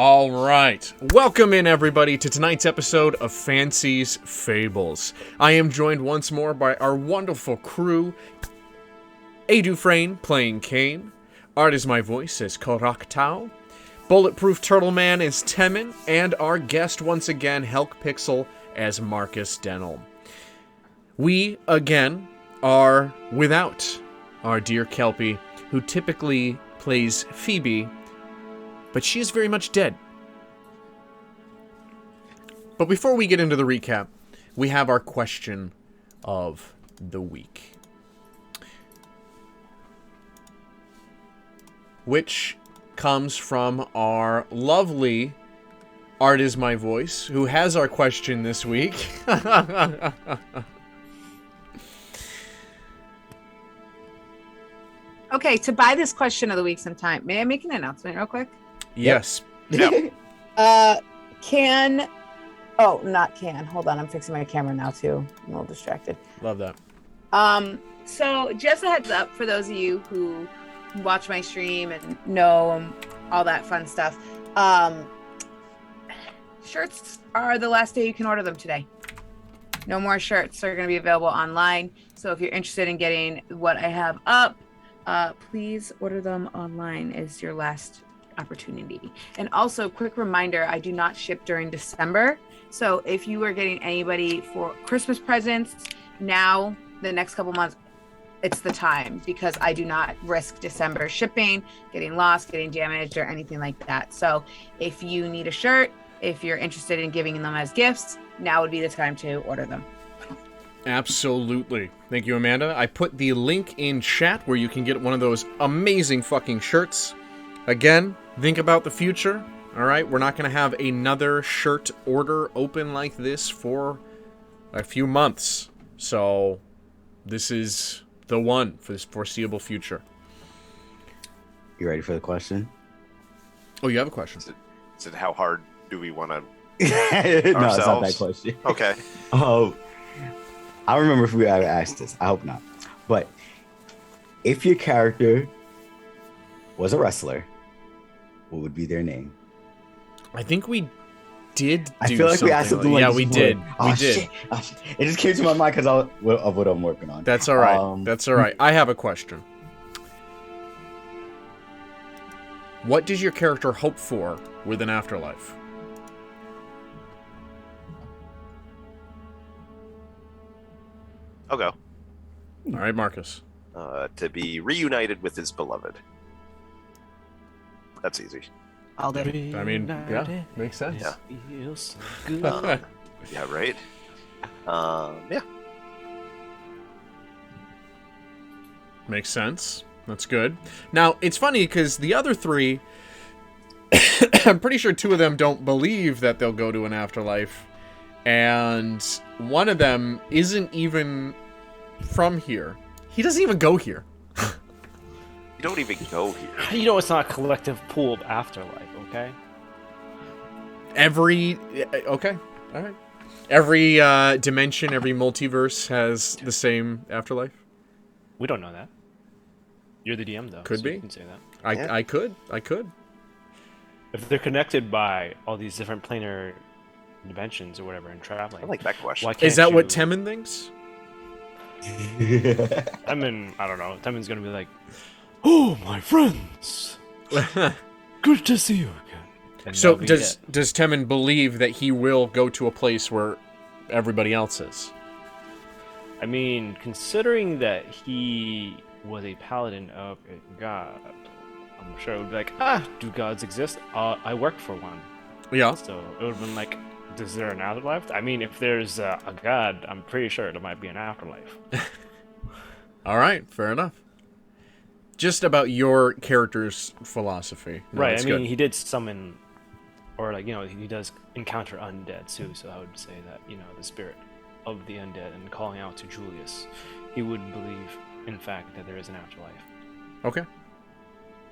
All right. Welcome in, everybody, to tonight's episode of Fancie's Fables. I am joined once more by our wonderful crew. A. Dufresne playing Kane. Art is my voice as Koraktau. Bulletproofturtleman as Temin. And our guest once again, Helk Pixel as Marcus Denel. We, again, are without our dear Kelpie, who typically plays Phoebe, but she is very much dead. But before we get into the recap, we have our question of the week, which comes from our lovely Art is my voice, who has our question this week. Okay, to buy this question of the week sometime, may I make an announcement real quick? Yes. Yep. Not can. Hold on, I'm fixing my camera now too. I'm a little distracted. Love that. So just a heads up for those of you who watch my stream and know all that fun stuff. Shirts are the last day you can order them today. No more shirts are going to be available online. So if you're interested in getting what I have up, please order them online is your last opportunity. And also, quick reminder, I do not ship during December. So if you are getting anybody for Christmas presents, now, the next couple months, it's the time, because I do not risk December shipping, getting lost, getting damaged, or anything like that. So if you need a shirt, if you're interested in giving them as gifts, now would be the time to order them. Absolutely. Thank you, Amanda. I put the link in chat where you can get one of those amazing fucking shirts. Again, think about the future. All right, we're not going to have another shirt order open like this for a few months. So this is the one for this foreseeable future. You ready for the question? Oh, you have a question? Is it how hard do we want to No, it's not that question. Okay. I don't remember if we ever asked this. I hope not. But if your character was a wrestler, what would be their name? I think we did I feel like we asked something like yeah, this we before. did. We did. Shit. Oh, shit. It just came to my mind because of what I'm working on. That's all right. That's all right. I have a question. What does your character hope for with an afterlife? I'll go. All right, Marcus. To be reunited with his beloved. That's easy. All day. I mean, yeah, makes sense. Yeah. Feels so good. Yeah, right? Yeah. Makes sense. That's good. Now, it's funny because the other three, I'm pretty sure two of them don't believe that they'll go to an afterlife. And one of them isn't even from here. He doesn't even go here. You don't even go here. You know it's not a collective pool of afterlife, okay? Okay. All right. Every dimension, every multiverse has the same afterlife. We don't know that. You're the DM, though. Could so be. You can say that. I could. If they're connected by all these different planar dimensions or whatever and traveling. I like that question. Why can't Is that what you- Temin thinks? Temin, I don't know. Temin's gonna be like, "Oh, my friends, good to see you again." And So they'll be does dead. Temin believe that he will go to a place where everybody else is? I mean, considering that he was a paladin of a god, I'm sure it would be like, do gods exist? I worked for one. Yeah. So it would have been like, is there an afterlife? I mean, if there's a god, I'm pretty sure there might be an afterlife. All right, fair enough. Just about your character's philosophy. No, Right, that's I mean, good. he did summon, or like, he does encounter undead too, so I would say that, the spirit of the undead and calling out to Julius, he would believe, in fact, that there is an afterlife. Okay.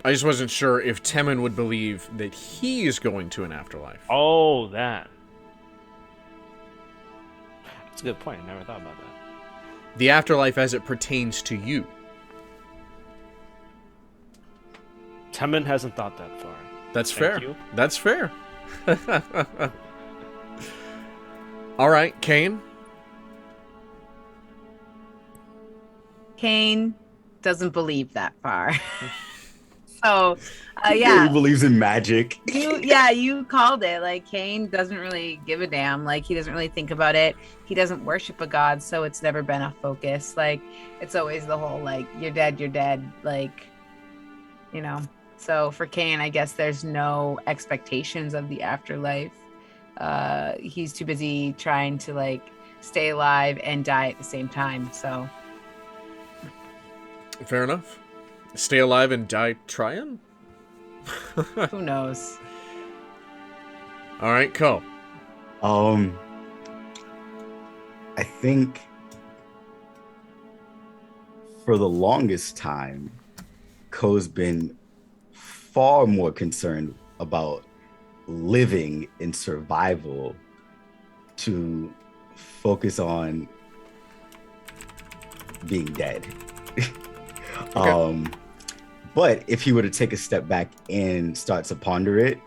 I just wasn't sure if Temin would believe that he is going to an afterlife. Oh, that. That's a good point. I never thought about that. The afterlife as it pertains to you. Temin hasn't thought that far. That's Thank fair. you. That's fair. All right, Kane. Kane doesn't believe that far. So, He yeah, believes in magic. you called it. Like, Kane doesn't really give a damn. Like, he doesn't really think about it. He doesn't worship a god, so it's never been a focus. Like, it's always the whole like, you're dead. Like, you know. So for Kane, I guess there's no expectations of the afterlife. He's too busy trying to like stay alive and die at the same time. So Fair enough. Stay alive and die trying? who knows? All right, Ko. I think for the longest time, Ko's been far more concerned about living in survival to focus on being dead. Okay. But if he were to take a step back and start to ponder it,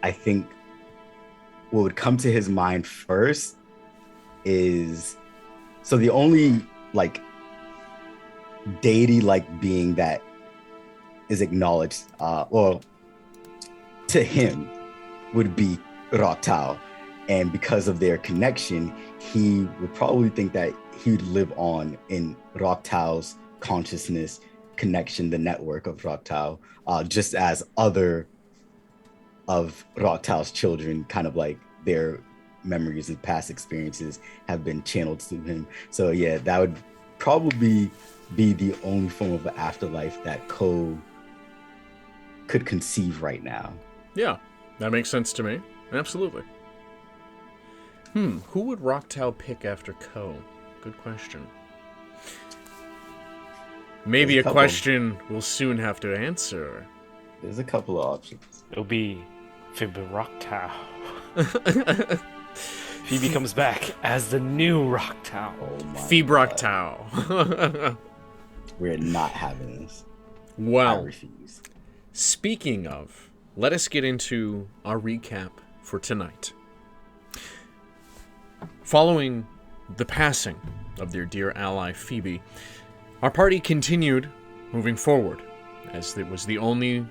I think what would come to his mind first is, so the only like deity like being that is acknowledged or to him would be Raktau. And because of their connection, he would probably think that he would live on in Raktau's consciousness connection, the network of Raktau, just as other of Raktau's children, kind of like their memories and past experiences have been channeled through him. So yeah, that would probably be the only form of an afterlife that Ko could conceive right now. Yeah, that makes sense to me. Absolutely. Who would Raktau pick after Ko? Good question. Maybe a There's a couple. question we'll soon have to answer. There's a couple of options. It'll be Fibroktau. Phoebe comes back as the new Raktau. Oh my God. Fibroktau. We're not having this. I Well, refuse. speaking of, let us get into our recap for tonight. Following the passing of their dear ally Phoebe, our party continued moving forward, as it was the only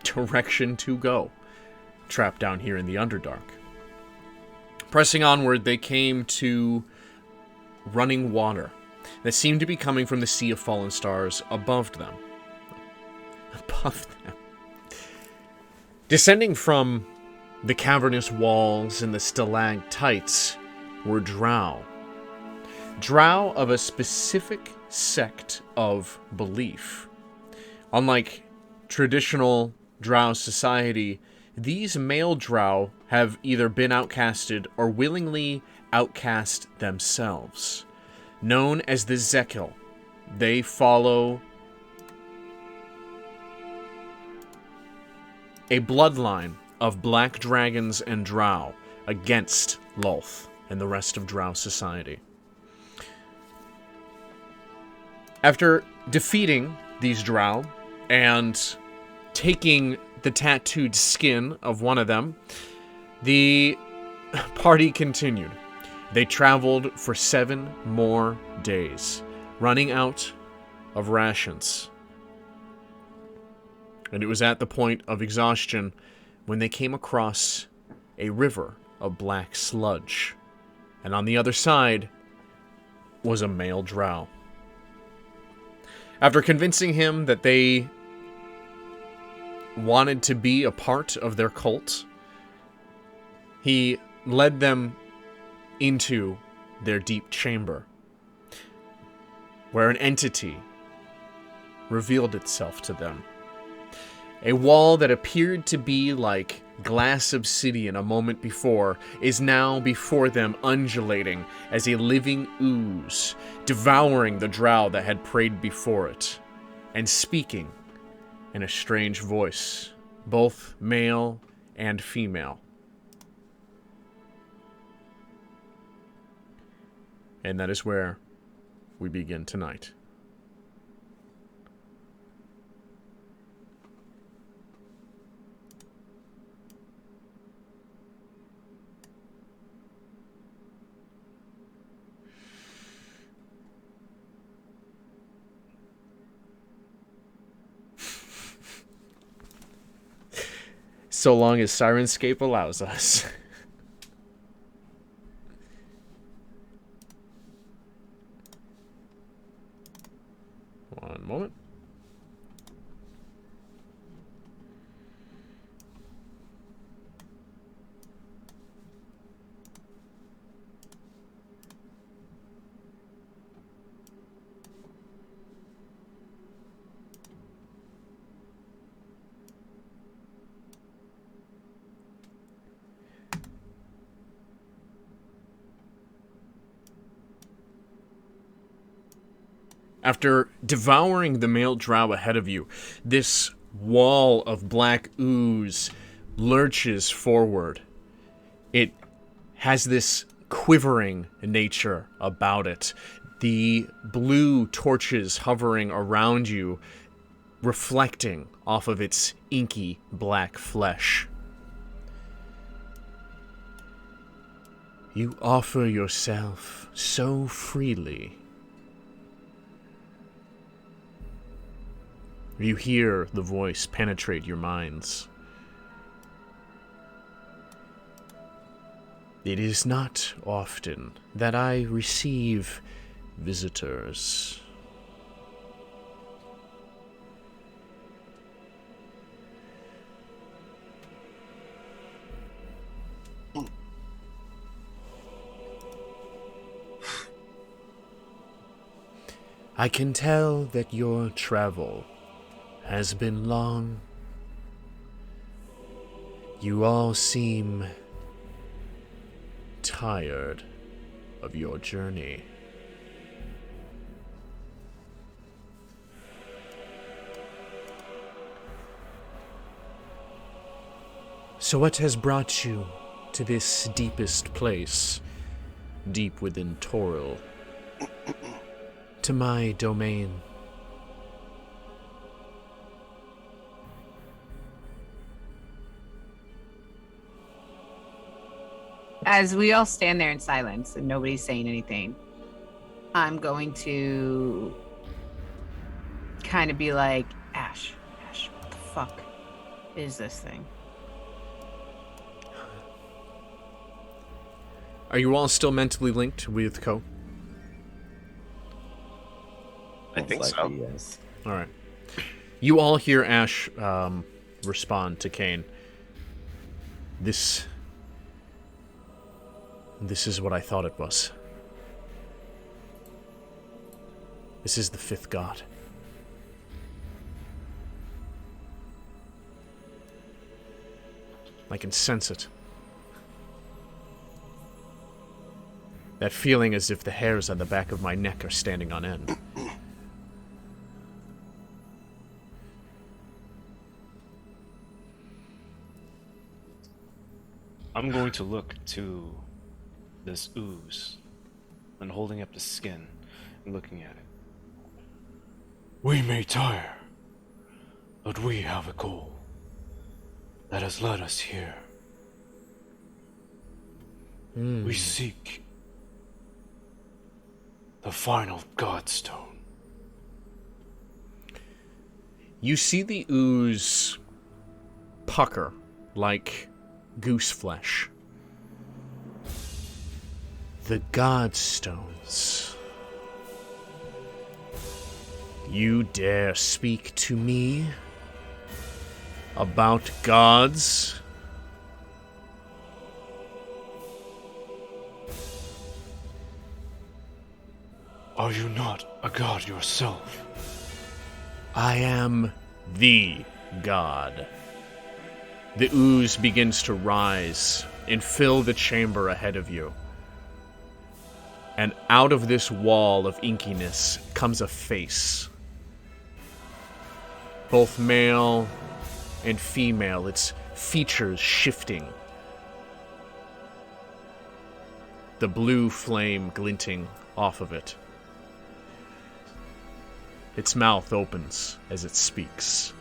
direction to go, trapped down here in the Underdark. Pressing onward, they came to running water that seemed to be coming from the Sea of Fallen Stars above them. Descending from the cavernous walls and the stalactites were drow. Drow of a specific sect of belief. Unlike traditional drow society, these male drow have either been outcasted or willingly outcast themselves. Known as the Zekil, they follow a bloodline of black dragons and drow against Lolth and the rest of drow society. After defeating these drow and taking the tattooed skin of one of them, the party continued. They traveled for 7 more days, running out of rations. And it was at the point of exhaustion when they came across a river of black sludge. And on the other side was a male drow. After convincing him that they wanted to be a part of their cult, he led them into their deep chamber, where an entity revealed itself to them. A wall that appeared to be like glass obsidian a moment before is now before them, undulating as a living ooze, devouring the drow that had prayed before it, and speaking in a strange voice, both male and female. And that is where we begin tonight. So long as Syrinscape allows us. One moment. After devouring the male drow ahead of you, this wall of black ooze lurches forward. It has this quivering nature about it. The blue torches hovering around you, reflecting off of its inky black flesh. You offer yourself so freely. You hear the voice penetrate your minds. It is not often that I receive visitors. I can tell that your travel has been long. You all seem tired of your journey. So what has brought you to this deepest place, deep within Toril, to my domain? As we all stand there in silence and nobody's saying anything, I'm going to kind of be like, Ash, what the fuck is this thing? Are you all still mentally linked with Ko? I think Most so. likely, yes. All right. You all hear Ash respond to Kane. This is what I thought it was. This is the fifth god. I can sense it. That feeling as if the hairs on the back of my neck are standing on end. I'm going to look to this ooze and holding up the skin and looking at it. We may tire, but we have a goal that has led us here. We seek the final Godstone. You see the ooze pucker like goose flesh. The Godstones. You dare speak to me about gods? Are you not a god yourself? I am the god. The ooze begins to rise and fill the chamber ahead of you. And out of this wall of inkiness comes a face. Both male and female, its features shifting. The blue flame glinting off of it. Its mouth opens as it speaks.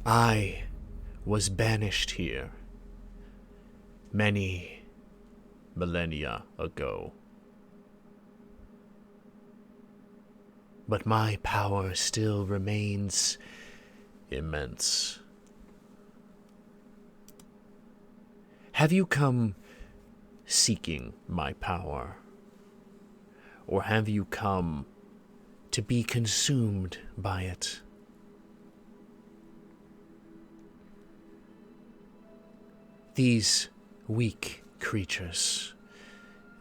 I was banished here many millennia ago. but my power still remains immense. Have you come seeking my power? Or have you come to be consumed by it? These weak creatures,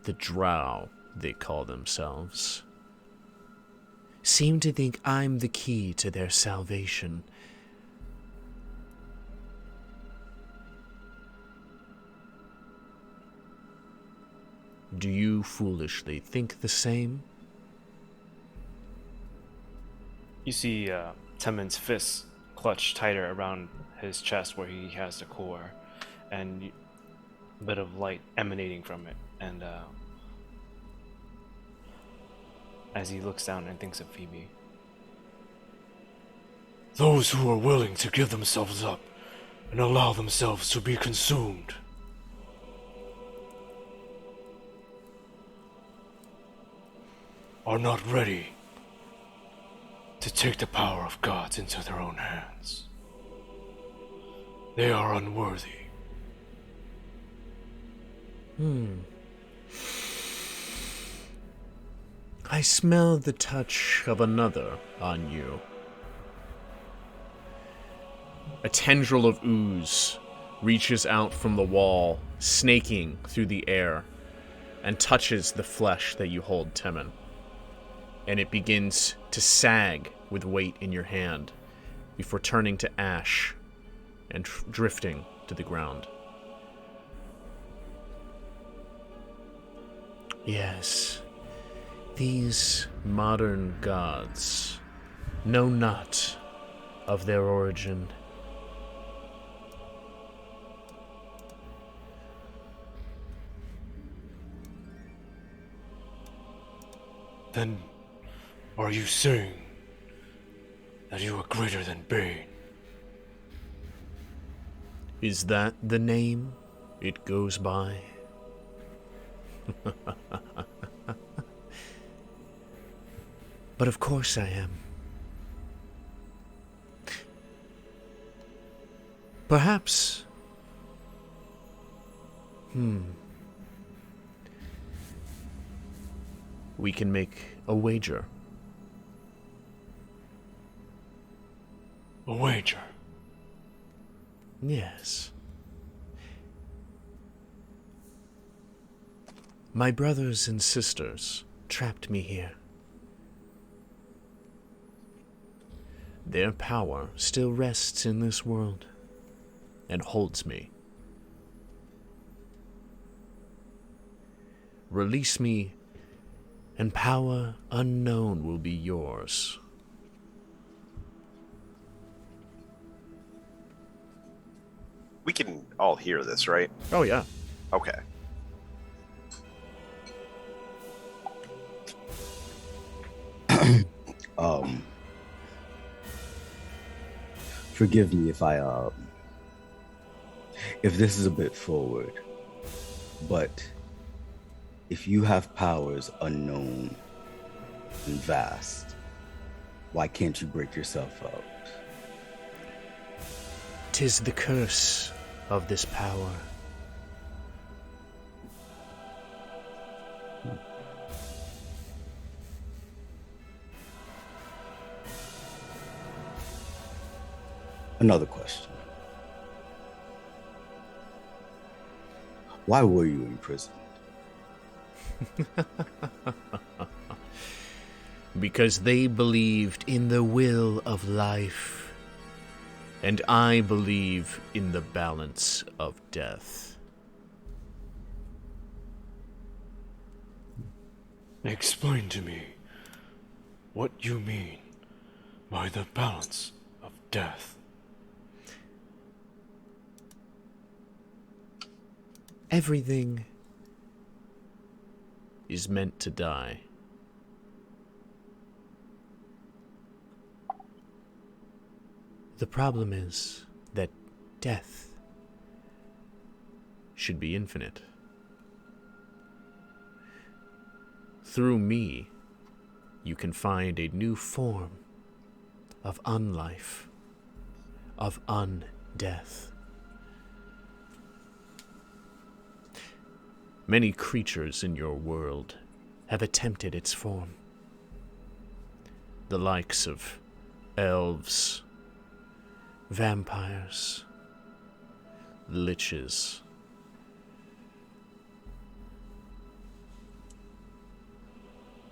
the drow they call themselves, seem to think I'm the key to their salvation. Do you foolishly think the same? You see Temen's fists clutch tighter around his chest where he has the core, and a bit of light emanating from it. And as he looks down and thinks of Phoebe. Those who are willing to give themselves up and allow themselves to be consumed are not ready to take the power of gods into their own hands. They are unworthy. I smell the touch of another on you. A tendril of ooze reaches out from the wall, snaking through the air, and touches the flesh that you hold, Temen. And it begins to sag with weight in your hand before turning to ash and drifting to the ground. Yes, these modern gods know not of their origin. Then, are you saying that you are greater than Bane? Is that the name it goes by? But of course I am. Perhaps. We can make a wager. A wager? Yes. My brothers and sisters trapped me here. Their power still rests in this world and holds me. Release me, and power unknown will be yours. We can all hear this, right? Oh, yeah. Okay. Forgive me if this is a bit forward, but if you have powers unknown and vast, why can't you break yourself out? 'Tis the curse of this power. Another question. Why were you imprisoned? Because they believed in the will of life, and I believe in the balance of death. Explain to me what you mean by the balance of death. Everything is meant to die. The problem is that death should be infinite. Through me, you can find a new form of unlife, of undeath. Many creatures in your world have attempted its form. The likes of elves, vampires, liches.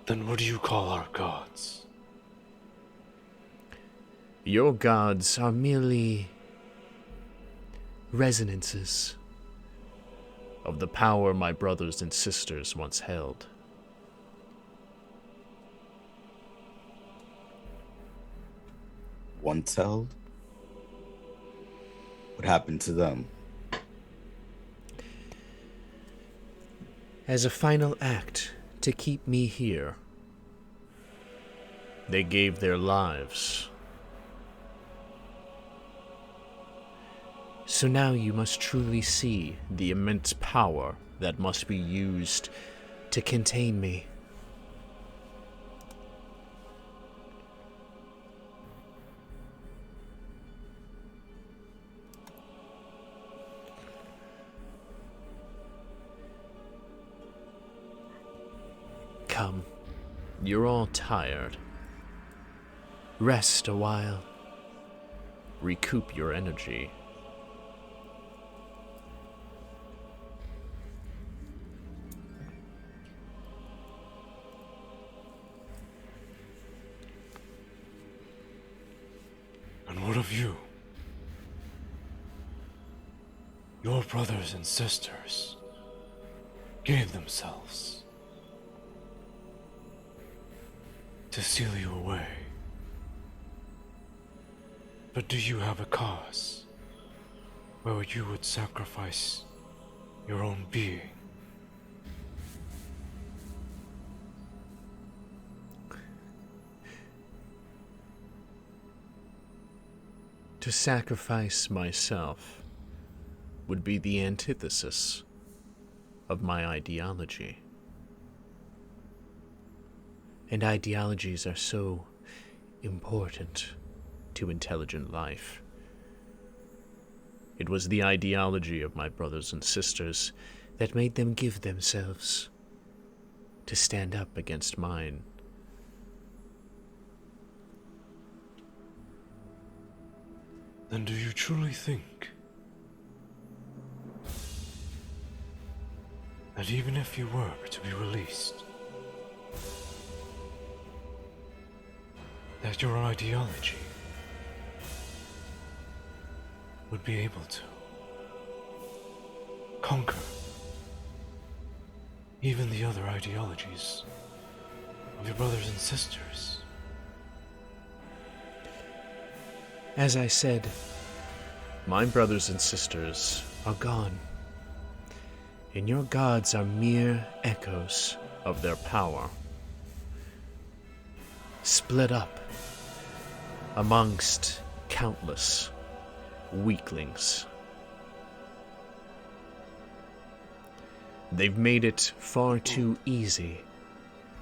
Then what do you call our gods? Your gods are merely resonances of the power my brothers and sisters once held. Once held? What happened to them? As a final act to keep me here, they gave their lives. So now you must truly see the immense power that must be used to contain me. Come, you're all tired. Rest a while. Recoup your energy. And what of you? Your brothers and sisters gave themselves to seal you away. But do you have a cause where you would sacrifice your own being? To sacrifice myself would be the antithesis of my ideology. And ideologies are so important to intelligent life. It was the ideology of my brothers and sisters that made them give themselves to stand up against mine. Then do you truly think that even if you were to be released, that your ideology would be able to conquer even the other ideologies of your brothers and sisters? As I said, my brothers and sisters are gone, and your gods are mere echoes of their power, split up amongst countless weaklings. They've made it far too easy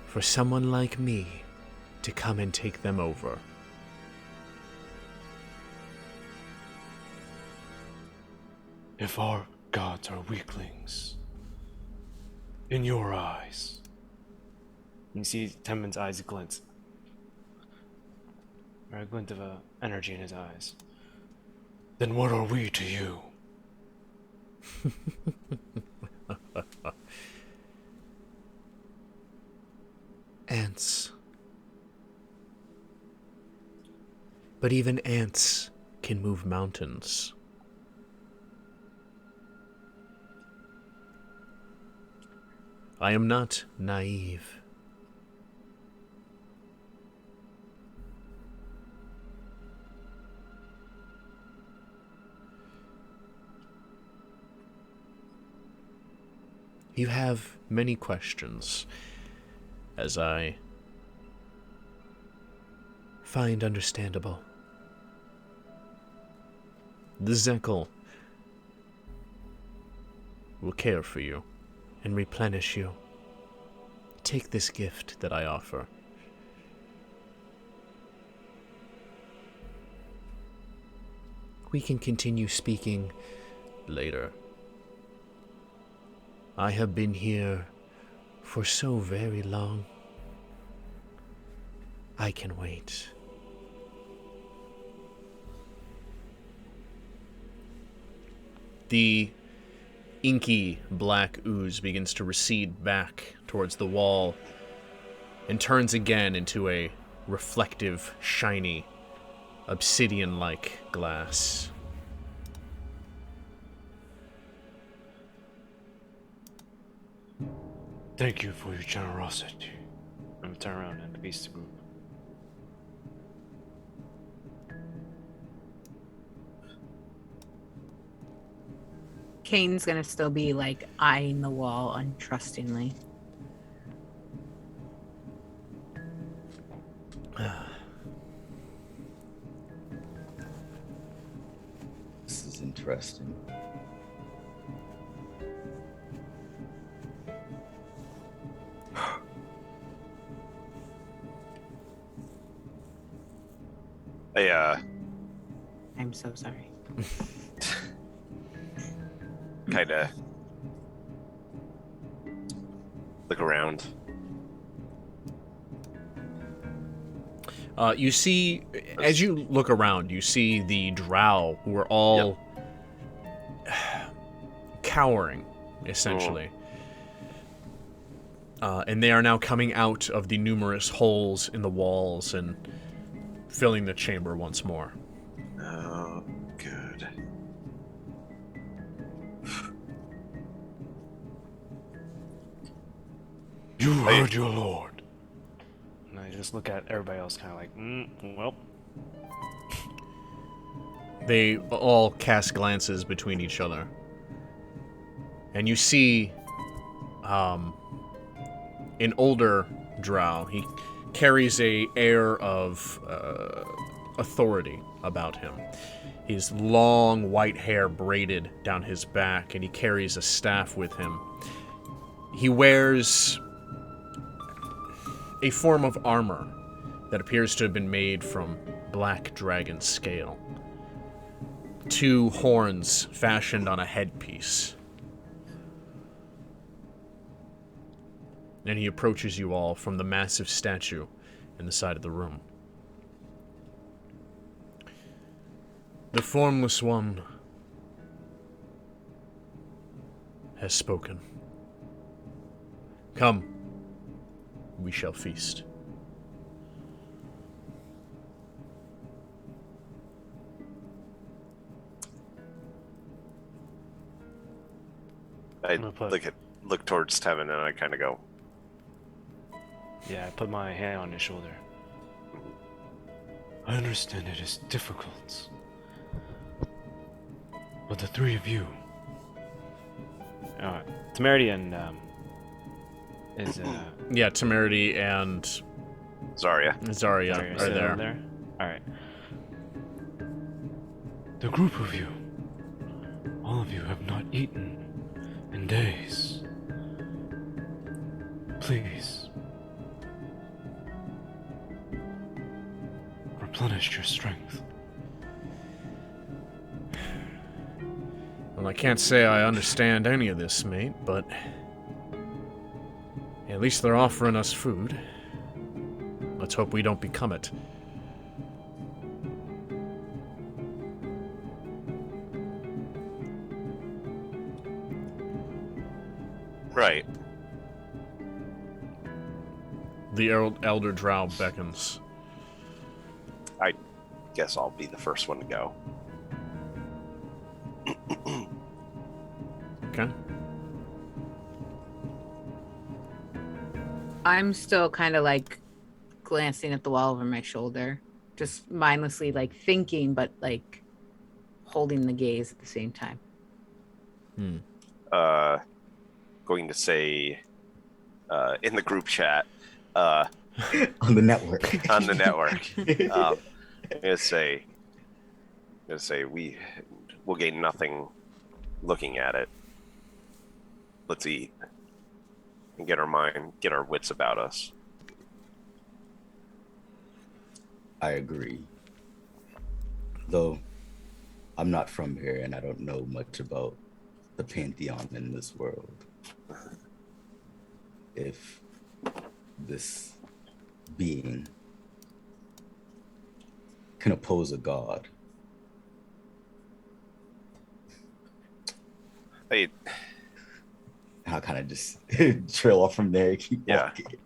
for someone like me to come and take them over. If our gods are weaklings, in your eyes, You see Tenman's eyes glint. Or a glint of energy in his eyes. then what are we to you? Ants. But even ants can move mountains. I am not naive. You have many questions, as I find understandable. The Zekel will care for you and replenish you. Take this gift that I offer. we can continue speaking later. I have been here for so very long. I can wait. The inky black ooze begins to recede back towards the wall and turns again into a reflective, shiny, obsidian-like glass. Thank you for your generosity. I'm gonna turn around and face the group. Kane's gonna still be like eyeing the wall untrustingly. This is interesting. I'm so sorry. Kind of look around. You see, as you look around, you see the drow who are all cowering, essentially. And they are now coming out of the numerous holes in the walls and filling the chamber once more. Oh, good. You heard your lord. And I just look at everybody else kind of like, well. They all cast glances between each other. And you see an older drow. He carries a air of authority about him. His long white hair braided down his back, and he carries a staff with him. He wears a form of armor that appears to have been made from black dragon scale. 2 horns fashioned on a headpiece. And he approaches you all from the massive statue in the side of the room. The Formless One has spoken. Come, we shall feast. I look towards Tevin and I kind of go, Yeah, I put my hand on his shoulder. I understand it is difficult. But the 3 of you... Temerity and, is, Yeah, Temerity and Zarya. Zarya are there. Alright. The group of you, all of you have not eaten in days. Please, replenish your strength. Well, I can't say I understand any of this, mate, but at least they're offering us food. Let's hope we don't become it. Right. The elder drow beckons. I guess I'll be the first one to go. Okay. I'm still kind of like glancing at the wall over my shoulder, just mindlessly like thinking, but like holding the gaze at the same time. Going to say in the group chat On the network. on the network. I'm gonna say we'll gain nothing looking at it. Let's eat and get our wits about us. I agree. Though, I'm not from here, and I don't know much about the pantheon in this world. If this being can oppose a god, I I'll kind of just trail off from there. Keep Yeah. walking.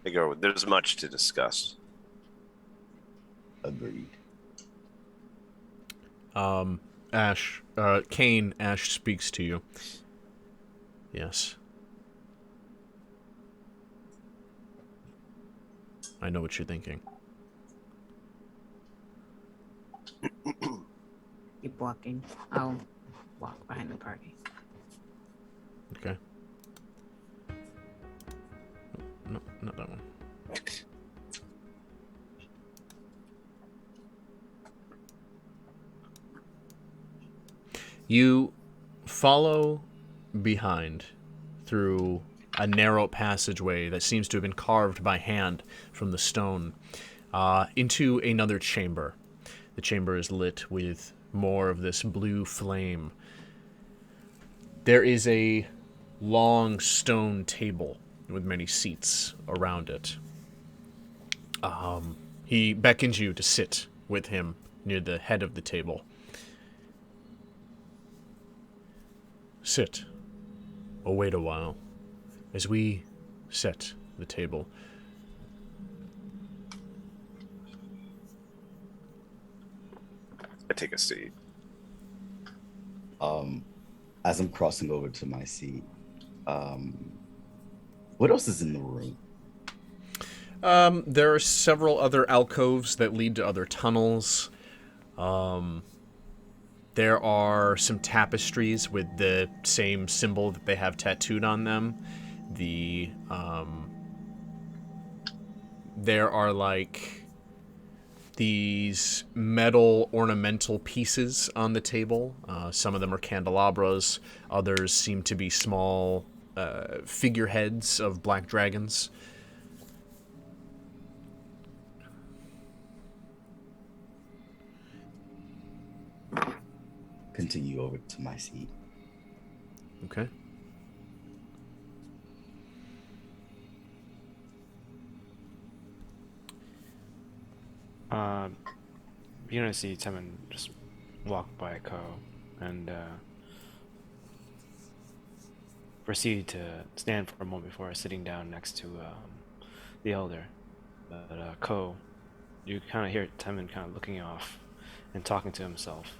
I go. There's much to discuss. Agreed. Kane, Ash speaks to you. Yes. I know what you're thinking. Keep walking. I'll walk behind the party. Okay. No, not that one. You follow behind through a narrow passageway that seems to have been carved by hand from the stone into another chamber. The chamber is lit with more of this blue flame. There is a long stone table with many seats around it. He beckons you to sit with him near the head of the table. Sit. Or wait a while. As we set the table. I take a seat. As I'm crossing over to my seat, what else is in the room? There are several other alcoves that lead to other tunnels. There are some tapestries with the same symbol that they have tattooed on them. There are like these metal ornamental pieces on the table. Some of them are candelabras. Others seem to be small figureheads of black dragons. Continue over to my seat. Okay. You're gonna see Timon just walk by Ko and proceed to stand for a moment before sitting down next to the elder. But Ko, you kind of hear Timon kind of looking off and talking to himself.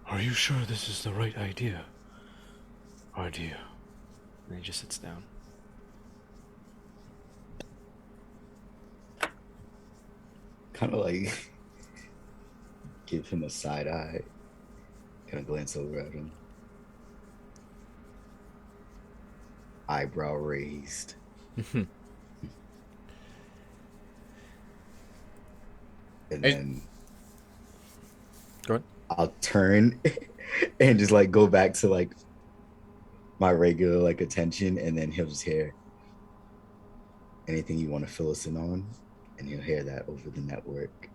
Are you sure this is the right idea? And he just sits down. Kind of like give him a side eye. Kind of glance over at him. Eyebrow raised. And then Go ahead. I'll turn and just like go back to like my regular like attention, and then he'll just hear anything you want to fill us in on, and he'll hear that over the network.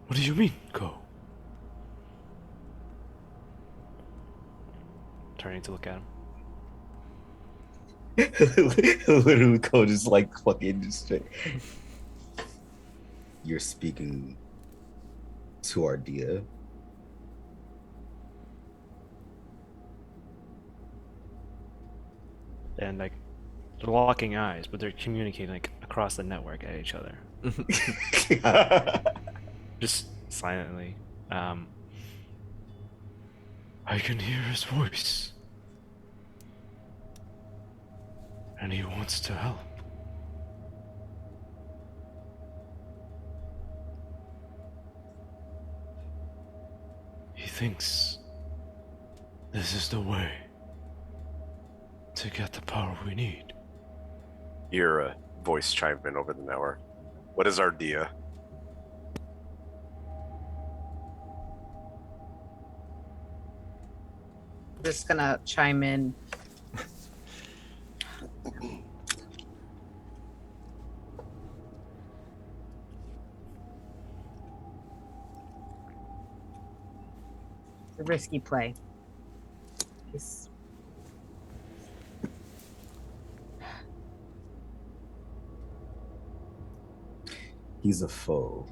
What do you mean, Ko? Turning to look at him. Literally, Code is like fucking just. You're speaking to Ardia. And like they're locking eyes, but they're communicating like across the network at each other. Just silently. I can hear his voice. And he wants to help. He thinks this is the way to get the power we need. Your voice chimed in over the network. What is Ardia? Just gonna chime in. a risky play. He's... He's a foe.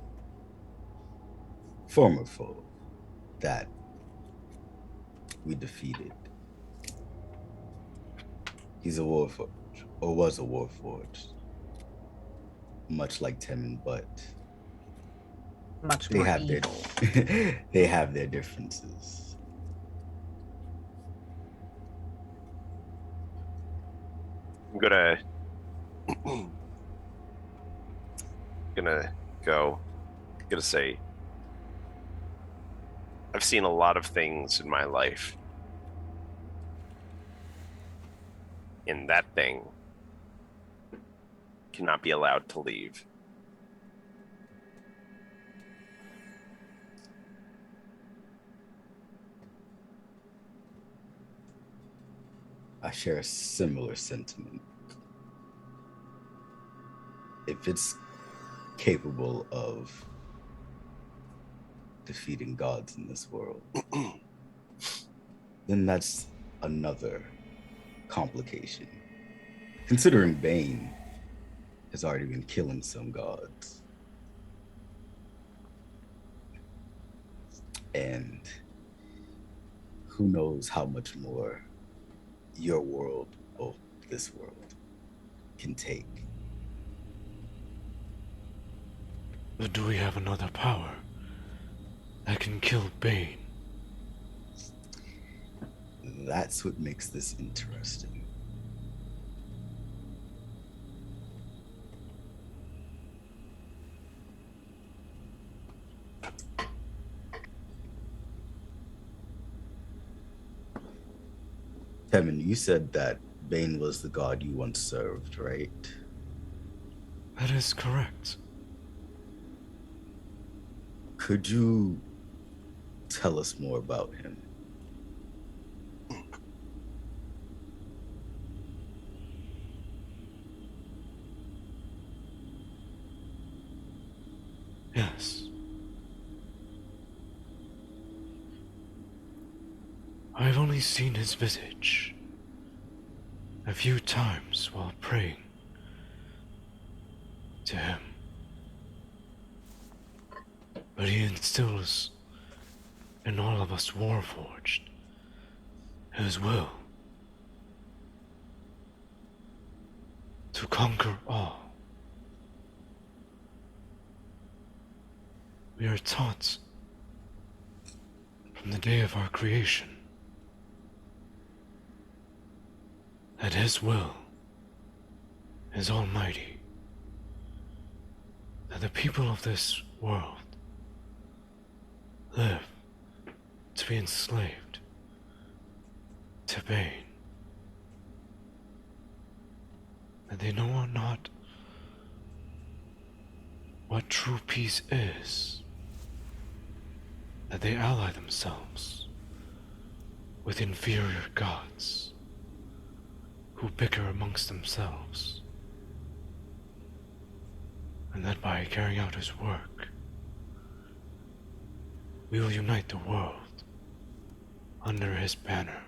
Former foe that we defeated. He's a warforged, or was a warforged. Much like Temin, but much they more have evil. they have their differences. I'm gonna gonna say I've seen a lot of things in my life. And that thing cannot be allowed to leave. I share a similar sentiment. If it's capable of defeating gods in this world, then that's another complication. Considering Bane has already been killing some gods. And who knows how much more your world or this world can take. But do we have another power that can kill Bane? That's what makes this interesting. Kevin, you said that Bane was the god you once served, right? That is correct. Could you tell us more about him? Yes. I've only seen his visage a few times while praying to him. But he instills in all of us Warforged his will to conquer all. We are taught from the day of our creation that his will is almighty, that the people of this world live to be enslaved to Bane, that they know not what true peace is, that they ally themselves with inferior gods who bicker amongst themselves, and that by carrying out his work, we will unite the world under his banner.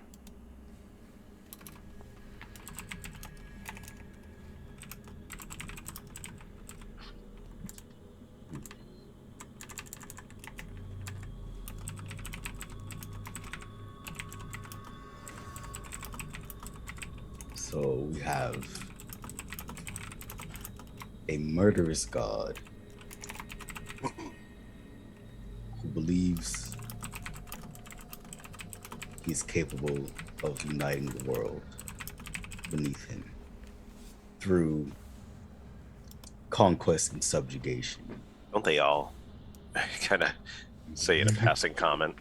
So we have a murderous god who believes he's capable of uniting the world beneath him through conquest and subjugation. Don't they all kind of say in a passing comment?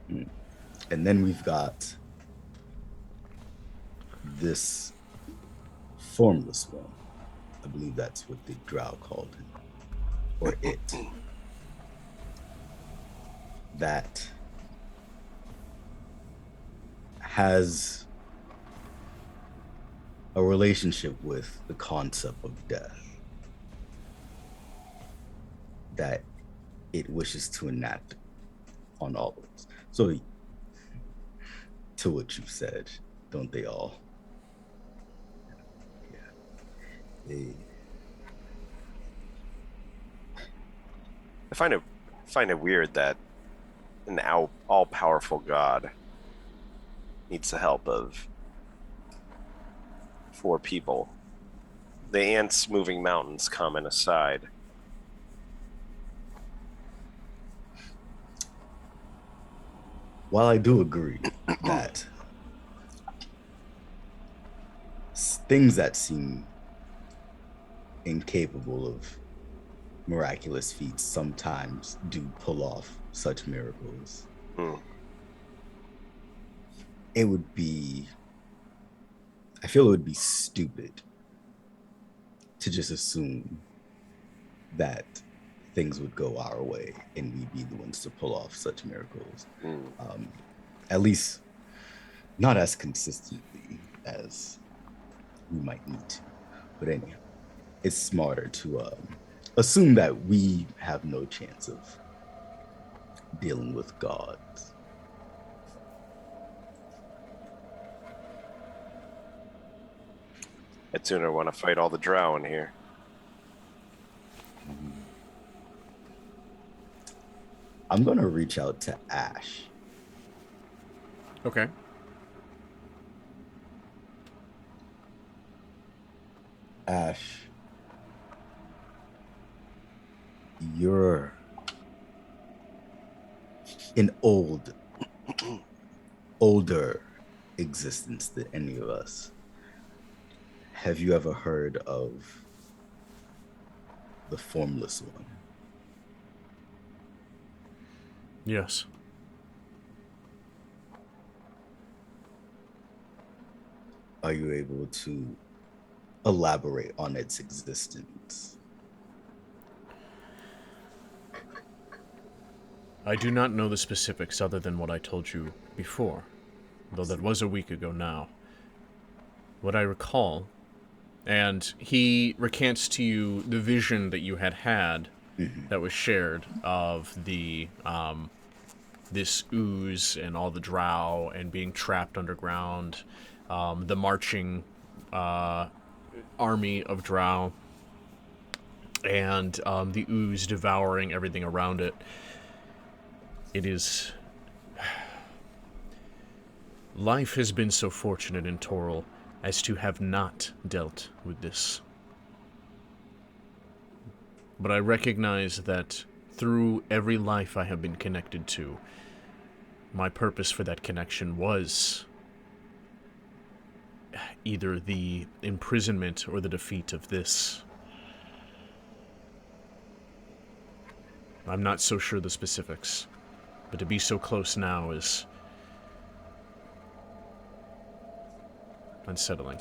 And then we've got this formless one. I believe that's what the drow called him, or it. That has a relationship with the concept of death. That it wishes to enact on all of us. So, to what you said, don't they all? Yeah. I find it weird that an all-powerful god needs the help of 4 people. The ants moving mountains comment aside. While I do agree that things that seem incapable of miraculous feats sometimes do pull off such miracles, I feel it would be stupid to just assume that things would go our way and we'd be the ones to pull off such miracles. At least not as consistently as we might need to. But anyhow, it's smarter to assume that we have no chance of dealing with gods. I'd sooner want to fight all the drow in here. I'm going to reach out to Ash. Okay. Ash, you're an older existence than any of us. Have you ever heard of the Formless One? Yes. Are you able to elaborate on its existence? I do not know the specifics other than what I told you before, though that was a week ago now. What I recall, and he recants to you the vision that you had that was shared of the this ooze and all the drow and being trapped underground, the marching army of drow, and the ooze devouring everything around it. It is... Life has been so fortunate in Toril as to have not dealt with this. But I recognize that through every life I have been connected to, my purpose for that connection was either the imprisonment or the defeat of this. I'm not so sure the specifics, but to be so close now is unsettling.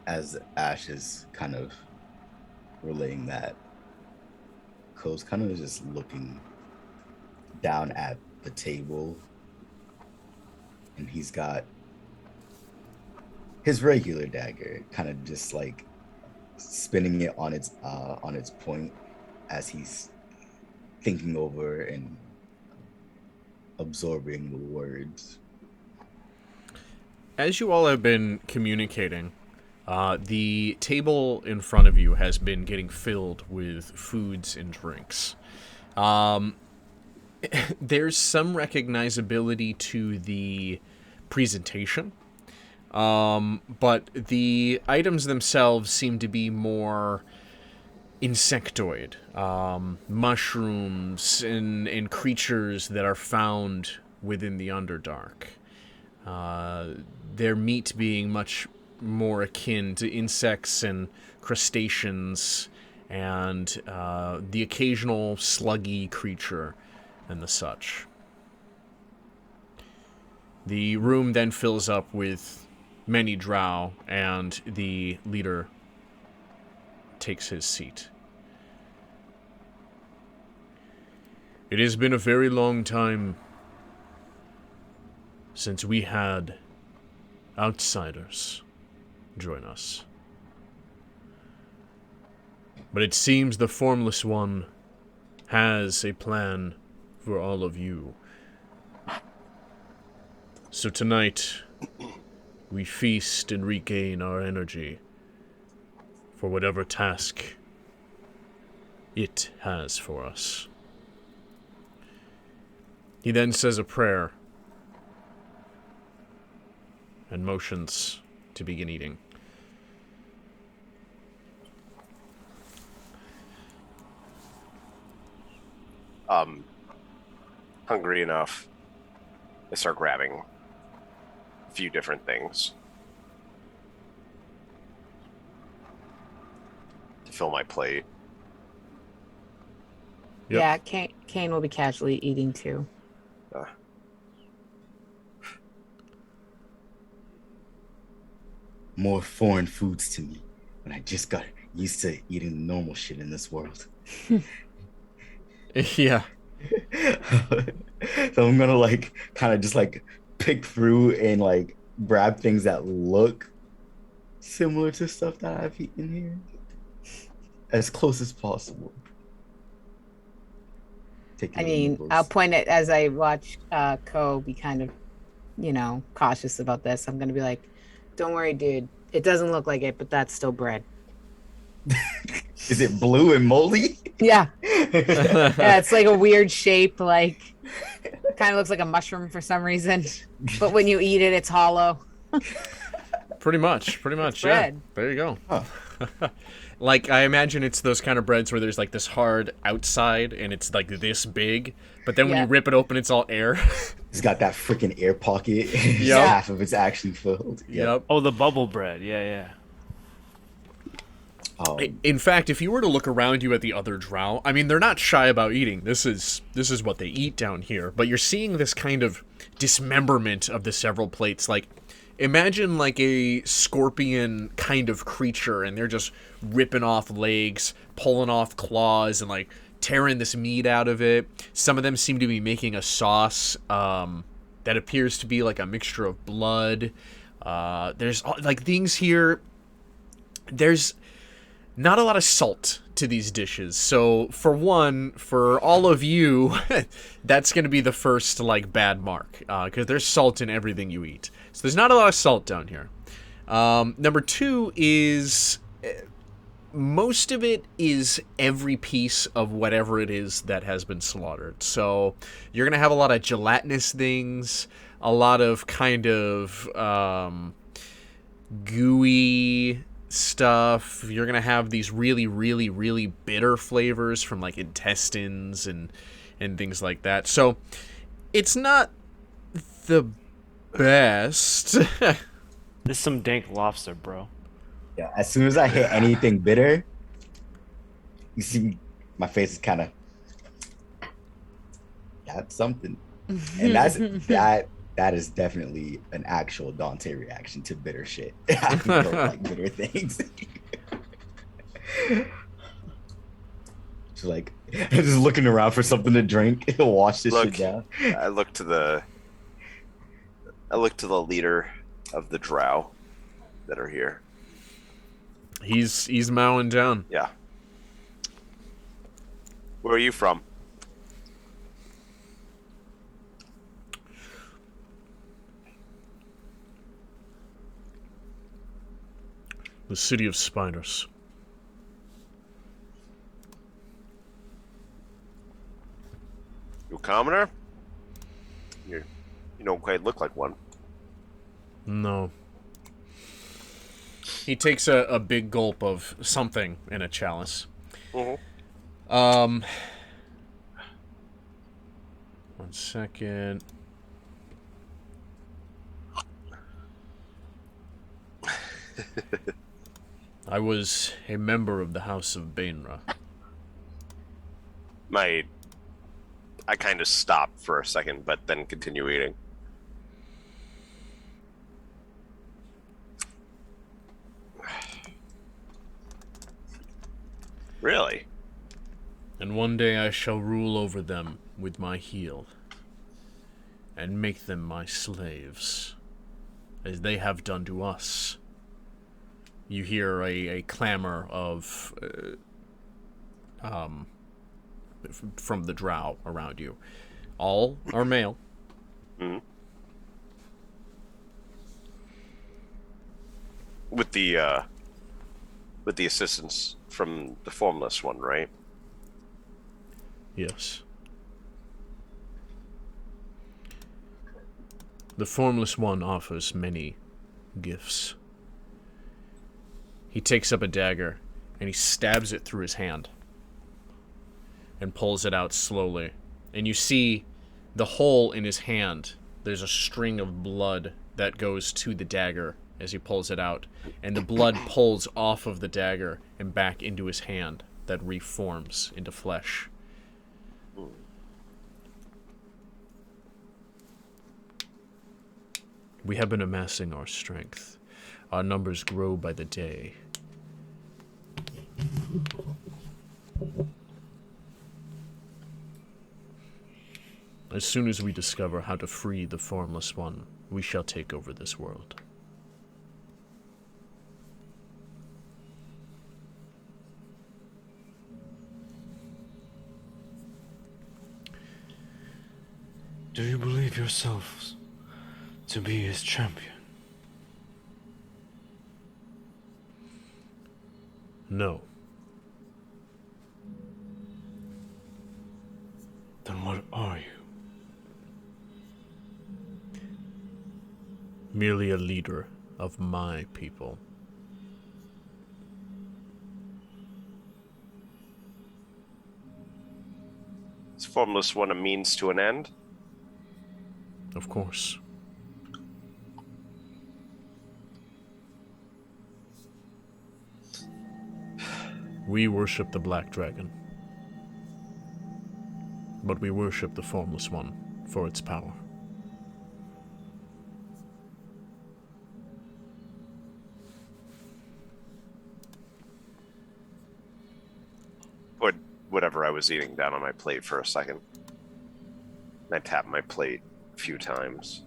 As Ash is kind of relaying that, Ko's kind of just looking down at the table, and he's got his regular dagger kind of just like spinning it on its point as he's thinking over and absorbing the words. As you all have been communicating, the table in front of you has been getting filled with foods and drinks. There's some recognizability to the presentation, but the items themselves seem to be more insectoid, mushrooms and creatures that are found within the Underdark. Their meat being much more akin to insects and crustaceans and the occasional sluggy creature and the such. The room then fills up with many drow, and the leader takes his seat. It has been a very long time since we had outsiders join us. But it seems the Formless One has a plan for all of you. So tonight, we feast and regain our energy for whatever task it has for us. He then says a prayer and motions to begin eating. Hungry enough, I start grabbing a few different things to fill my plate. Yep. Yeah, Kane will be casually eating too. More foreign foods to me when I just got used to eating normal shit in this world. Yeah. So I'm gonna like kind of just like pick through and like grab things that look similar to stuff that I've eaten here as close as possible. I mean, I'll point it as I watch Ko be kind of, cautious about this. I'm gonna be like, "Don't worry, dude. It doesn't look like it, but that's still bread." Is it blue and moldy? Yeah. Yeah, it's like a weird shape, like kind of looks like a mushroom for some reason. But when you eat it, it's hollow. Pretty much, It's yeah. bread. There you go. Huh. Like, I imagine it's those kind of breads where there's like this hard outside and it's like this big, but then when Yeah. you rip it open, it's all air. It's got that freaking air pocket. Yup. Half of it's actually filled. Yep. Oh, the bubble bread. Yeah. In fact, if you were to look around you at the other drow, I mean, they're not shy about eating. This is what they eat down here. But you're seeing this kind of dismemberment of the several plates. Like, imagine like a scorpion kind of creature, and they're just ripping off legs, pulling off claws, and like tearing this meat out of it. Some of them seem to be making a sauce that appears to be like a mixture of blood. There's like things here. There's not a lot of salt to these dishes. So for one, for all of you, that's going to be the first like bad mark because there's salt in everything you eat. So there's not a lot of salt down here. Number two is most of it is every piece of whatever it is that has been slaughtered. So you're going to have a lot of gelatinous things, a lot of kind of gooey stuff. You're gonna have these really, really, really bitter flavors from like intestines and things like that. So it's not the best. This is some dank lobster, bro. Yeah, as soon as I hit anything bitter, you see my face is kind of got something, and that is definitely an actual Dante reaction to bitter shit. I don't like bitter things. Just like just looking around for something to drink. Wash this shit down. I look to the leader of the drow that are here. He's mowing down. Yeah. Where are you from? The city of spiders. You a commoner? You don't quite look like one. No. He takes a big gulp of something in a chalice. Mm-hmm. One second. I was a member of the House of Bainra. I kind of stopped for a second, but then continue eating. Really? And one day I shall rule over them with my heel, and make them my slaves, as they have done to us. you hear a clamor of from the drow around you. All are male. Mm-hmm. With the assistance from the formless one, right? Yes. The formless one offers many gifts. He takes up a dagger and he stabs it through his hand and pulls it out slowly. And you see the hole in his hand. There's a string of blood that goes to the dagger as he pulls it out. And the blood pulls off of the dagger and back into his hand that reforms into flesh. We have been amassing our strength. Our numbers grow by the day. As soon as we discover how to free the Formless One, we shall take over this world. Do you believe yourselves to be his champion? No. Then what are you? Merely a leader of my people. Is Formless One a means to an end? Of course. We worship the Black Dragon. But we worship the Formless One for its power. Or whatever I was eating down on my plate for a second. I tapped my plate a few times.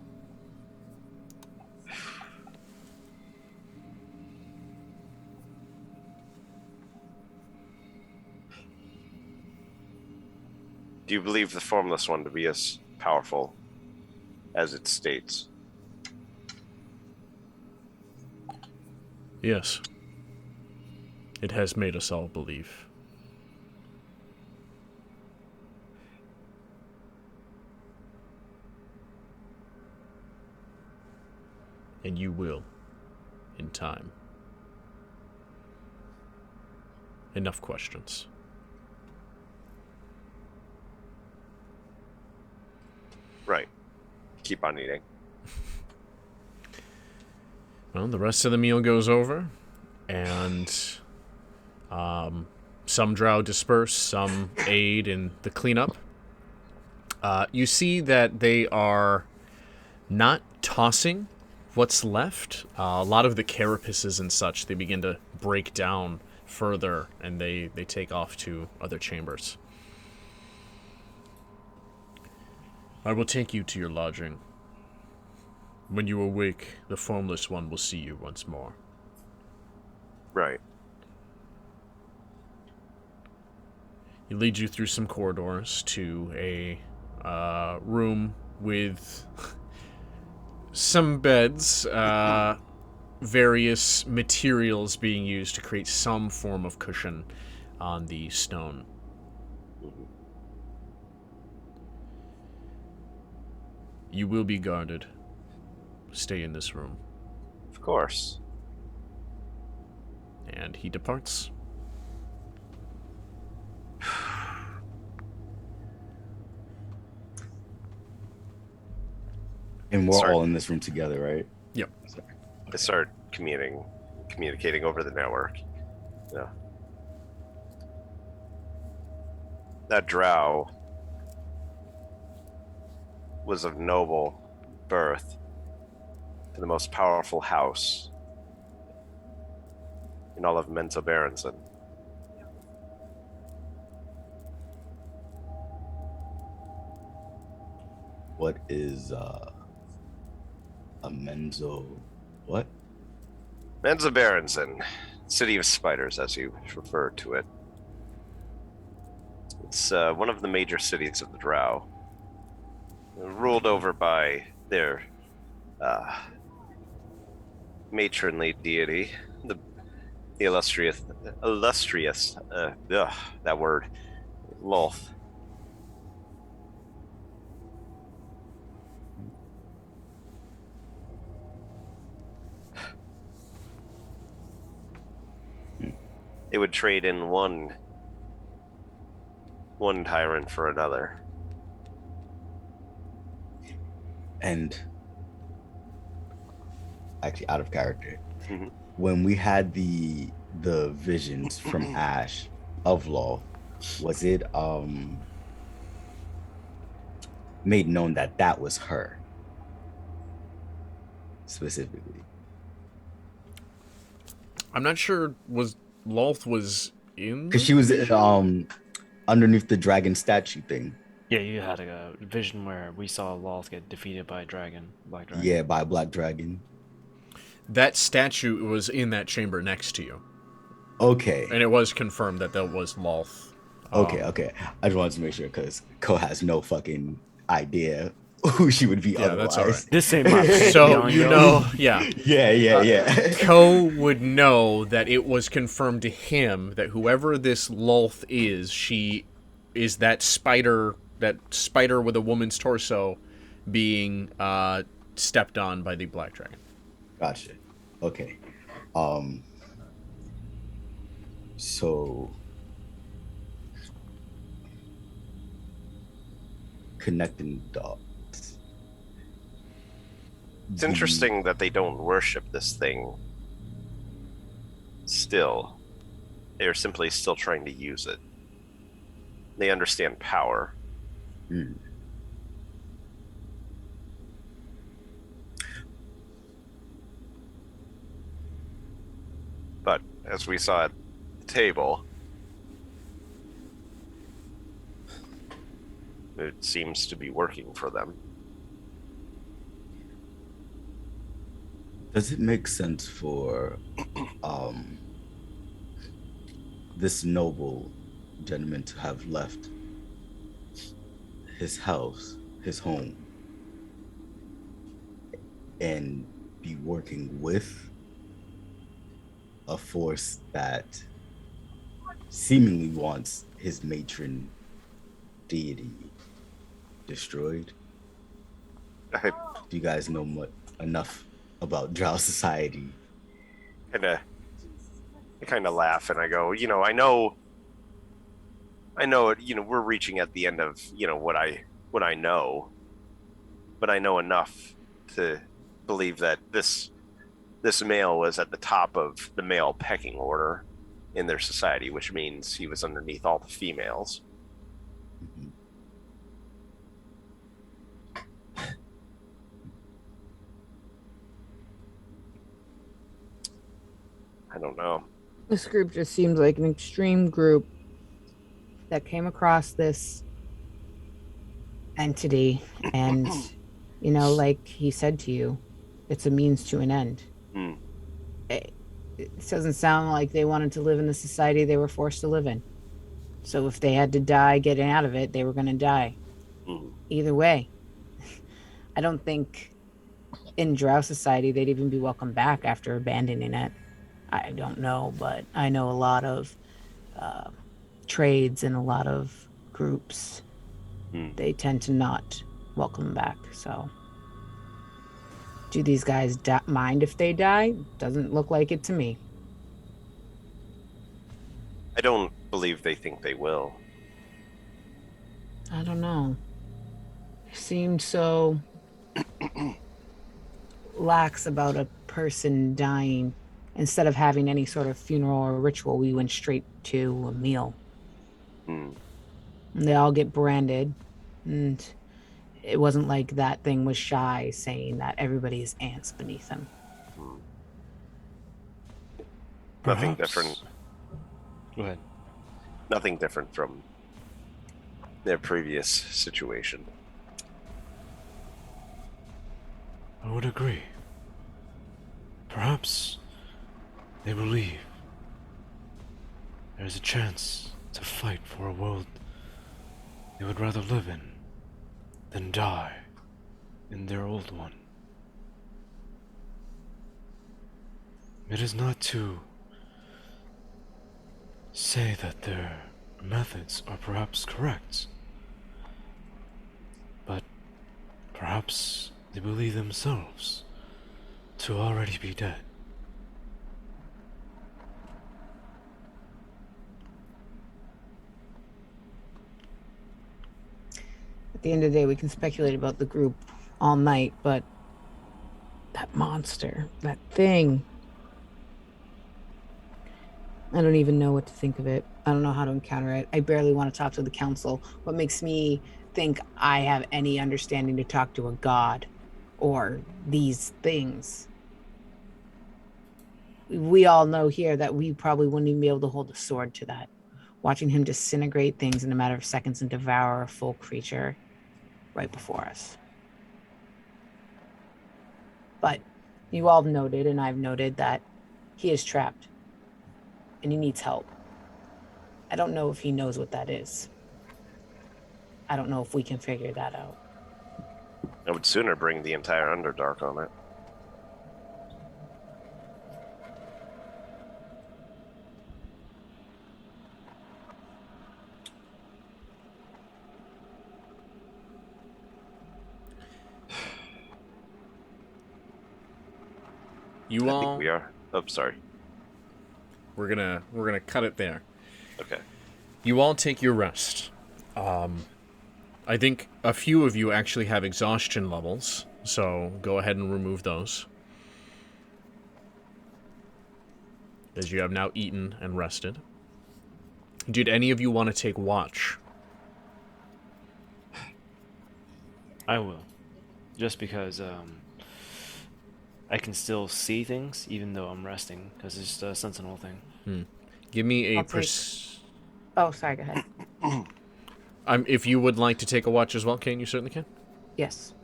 Do you believe the Formless One to be as powerful as it states? Yes. It has made us all believe. And you will, in time. Enough questions. Right. Keep on eating. Well, the rest of the meal goes over, and some drow disperse, some aid in the cleanup. You see that they are not tossing what's left. A lot of the carapaces and such, they begin to break down further, and they take off to other chambers. I will take you to your lodging. When you awake, the Formless One will see you once more. Right. He leads you through some corridors to a room with some beds, various materials being used to create some form of cushion on the stone. You will be guarded. Stay in this room. Of course. And he departs. And we're Sorry. all in this room together, right? Yep. Sorry. I start communicating over the network. Yeah. That drow was of noble birth to the most powerful house in all of Menzo Berenson. What is a Menzo? What? Menza Berenson, City of Spiders, as you refer to it. It's one of the major cities of the Drow, ruled over by their matronly deity, the illustrious, that word, Lolth. They would trade in one tyrant for another. And actually, out of character, Mhm. when we had the visions from Ash of Law, was it made known that that was her specifically? I'm not sure Lolth was in Because she was underneath the dragon statue thing. Yeah, you had a vision where we saw Lolth get defeated by a dragon, black dragon. Yeah, by a black dragon. that statue was in that chamber next to you, Okay. and it was confirmed that was Lolth. Okay. I just wanted to make sure because Ko has no fucking idea who she would be Yeah, otherwise. that's all right. This ain't my So you know, yeah. Yeah. Ko would know that it was confirmed to him that whoever this Lolth is, she is that spider with a woman's torso being stepped on by the black dragon. Gotcha. Okay. So connecting dots. It's interesting that they don't worship this thing. Still, they are simply still trying to use it. They understand power. Mm. But as we saw at the table, it seems to be working for them. Does it make sense for this noble gentleman to have left his house, his home, and be working with a force that seemingly wants his matron deity destroyed? I Do you guys know enough about Drow society? kind of laugh and I go, I know it, we're reaching at the end of, what I know, but I know enough to believe that this male was at the top of the male pecking order in their society, which means he was underneath all the females. Mhm. I don't know. This group just seems like an extreme group that came across this entity and, like he said to you, it's a means to an end. Mm. It doesn't sound like they wanted to live in the society they were forced to live in. So if they had to die getting out of it, they were going to die. Mm. Either way. I don't think in Drow society they'd even be welcome back after abandoning it. I don't know, but I know a lot of trades and a lot of groups. Mm. They tend to not welcome back. So, do these guys mind if they die? Doesn't look like it to me. I don't believe they think they will. I don't know. They seemed so lax about a person dying. Instead of having any sort of funeral or ritual, we went straight to a meal. Mm. And they all get branded, and it wasn't like that thing was shy saying that everybody is ants beneath them. Mm. Nothing Perhaps- different. Go ahead. Nothing different from their previous situation. I would agree. Perhaps They believe there is a chance to fight for a world they would rather live in than die in their old one. It is not to say that their methods are perhaps correct, but perhaps they believe themselves to already be dead. At the end of the day, we can speculate about the group all night, but that monster, that thing, I don't even know what to think of it. I don't know how to encounter it. I barely want to talk to the council. What makes me think I have any understanding to talk to a god or these things? We all know here that we probably wouldn't even be able to hold a sword to that. Watching him disintegrate things in a matter of seconds and devour a full creature right before us. But you all noted, and I've noted, that he is trapped and he needs help. I don't know if he knows what that is. I don't know if we can figure that out. I would sooner bring the entire Underdark on it. You I all, think we are. Oh, sorry. we're gonna cut it there. Okay. You all take your rest. I think a few of you actually have exhaustion levels, so go ahead and remove those. As you have now eaten and rested. Did any of you want to take watch? I will. Just because I can still see things even though I'm resting, because it's just a sentinel thing. Give me a I'll Oh, sorry, go ahead. if you would like to take a watch as well, Kane, you certainly can. Yes.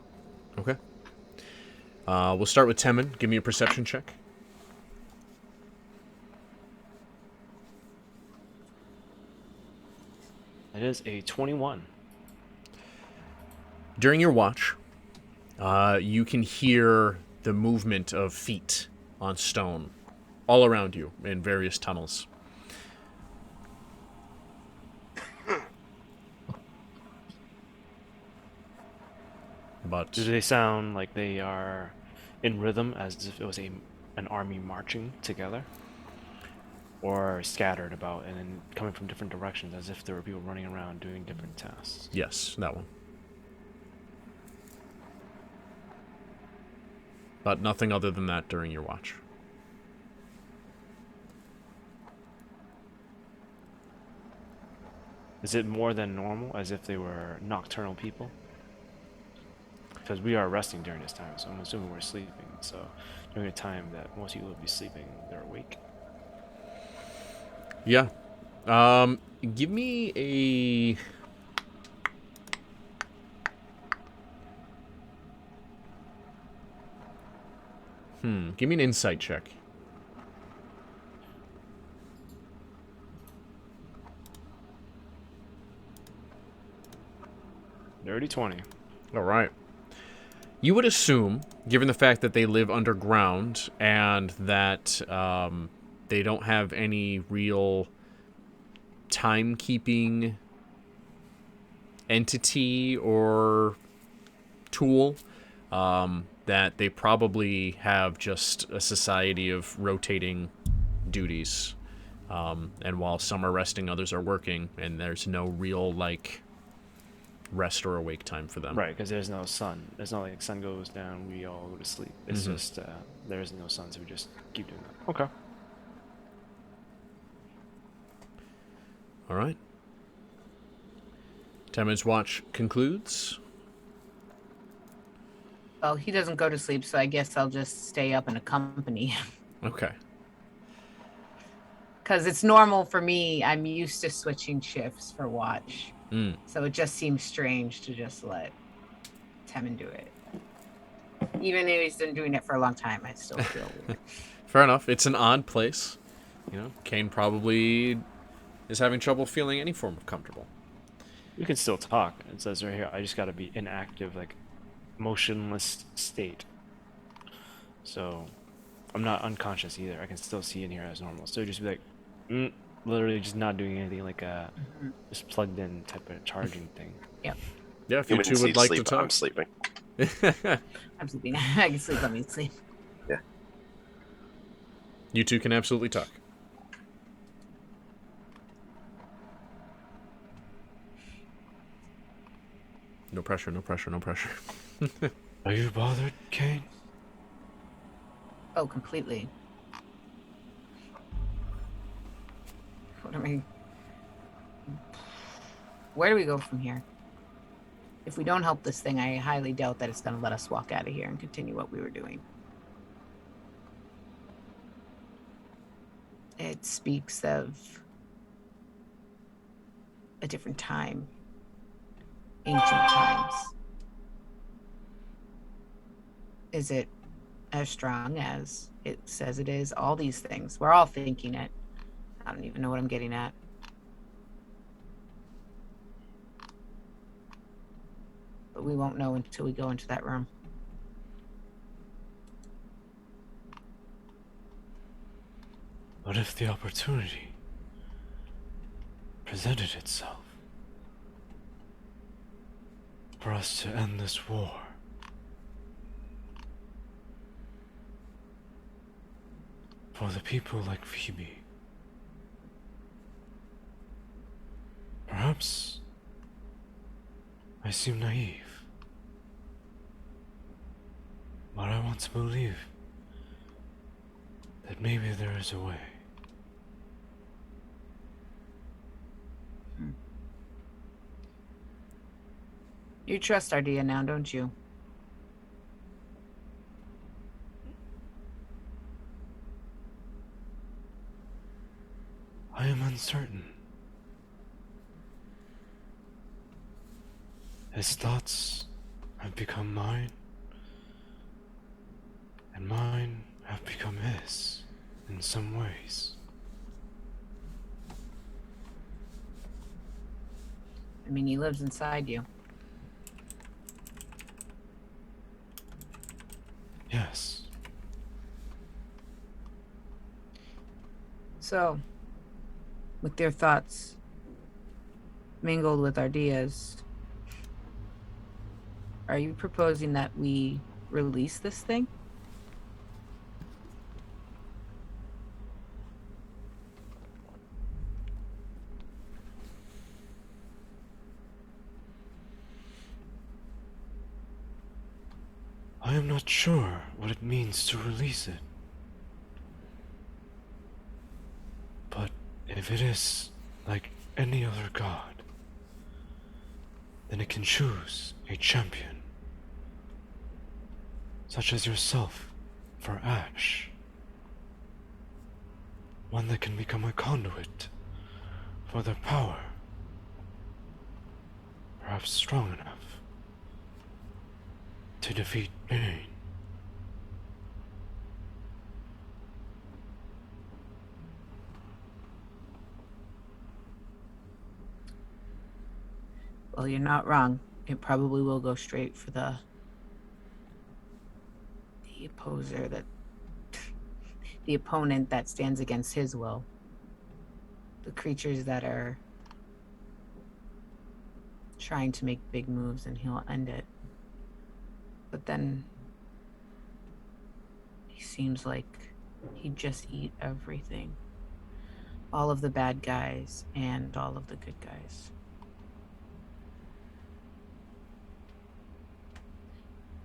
Okay. We'll start with Temin. Give me a perception check. It is a 21. During your watch, you can hear the movement of feet on stone all around you in various tunnels. But Do they sound like they are in rhythm, as if it was an army marching together? Or scattered about and then coming from different directions, as if there were people running around doing different tasks? yes, that one. But nothing other than that during your watch. Is it more than normal, as if they were nocturnal people? Because we are resting during this time, so I'm assuming we're sleeping. So during a time that most people would be sleeping, they're awake. Yeah. Give me a... Give me an insight check. Dirty 20. All right. You would assume, given the fact that they live underground and that they don't have any real timekeeping entity or tool, that they probably have just a society of rotating duties. And while some are resting, others are working, and there's no real, like, rest or awake time for them. Right, because there's no sun. It's not like sun goes down, we all go to sleep. It's just, there is no sun, so we just keep doing that. Okay. All right. 10 minutes watch concludes. Well, he doesn't go to sleep, so I guess I'll just stay up and accompany him. Okay. Because it's normal for me. I'm used to switching shifts for watch. So it just seems strange to just let Temin do it. Even though he's been doing it for a long time, I still feel weird. Fair enough. It's an odd place. Kane probably is having trouble feeling any form of comfortable. We can still talk. It says right here, I just gotta be inactive, like, motionless state. So, I'm not unconscious either. I can still see in here as normal. So just be like, literally just not doing anything, like just plugged in type of charging thing. Yep. Yeah, if you two would like to talk. I'm sleeping. I'm sleeping. I can sleep. Let me sleep. Yeah. You two can absolutely talk. No pressure, no pressure, no pressure. Are you bothered, Kane? Oh, completely. What am I... Where do we go from here? If we don't help this thing, I highly doubt that it's going to let us walk out of here and continue what we were doing. It speaks of a different time. Ancient times. Is it as strong as it says it is? All these things. We're all thinking it. I don't even know what I'm getting at. But we won't know until we go into that room. What if the opportunity presented itself for us to end this war? For the people like Phoebe. Perhaps I seem naive, but I want to believe that maybe there is a way. You trust Ardea now, don't you? I am uncertain. His thoughts have become mine, and mine have become his in some ways. I mean, he lives inside you. Yes. So, with their thoughts mingled with Ardea's, are you proposing that we release this thing? I am not sure what it means to release it. But if it is like any other god, then it can choose a champion, such as yourself for Ash. One that can become a conduit for their power, perhaps strong enough to defeat pain. Well, you're not wrong. It probably will go straight for the opposer that the opponent that stands against his will. The creatures that are trying to make big moves, and he'll end it. But then he seems like he'd just eat everything. All of the bad guys and all of the good guys.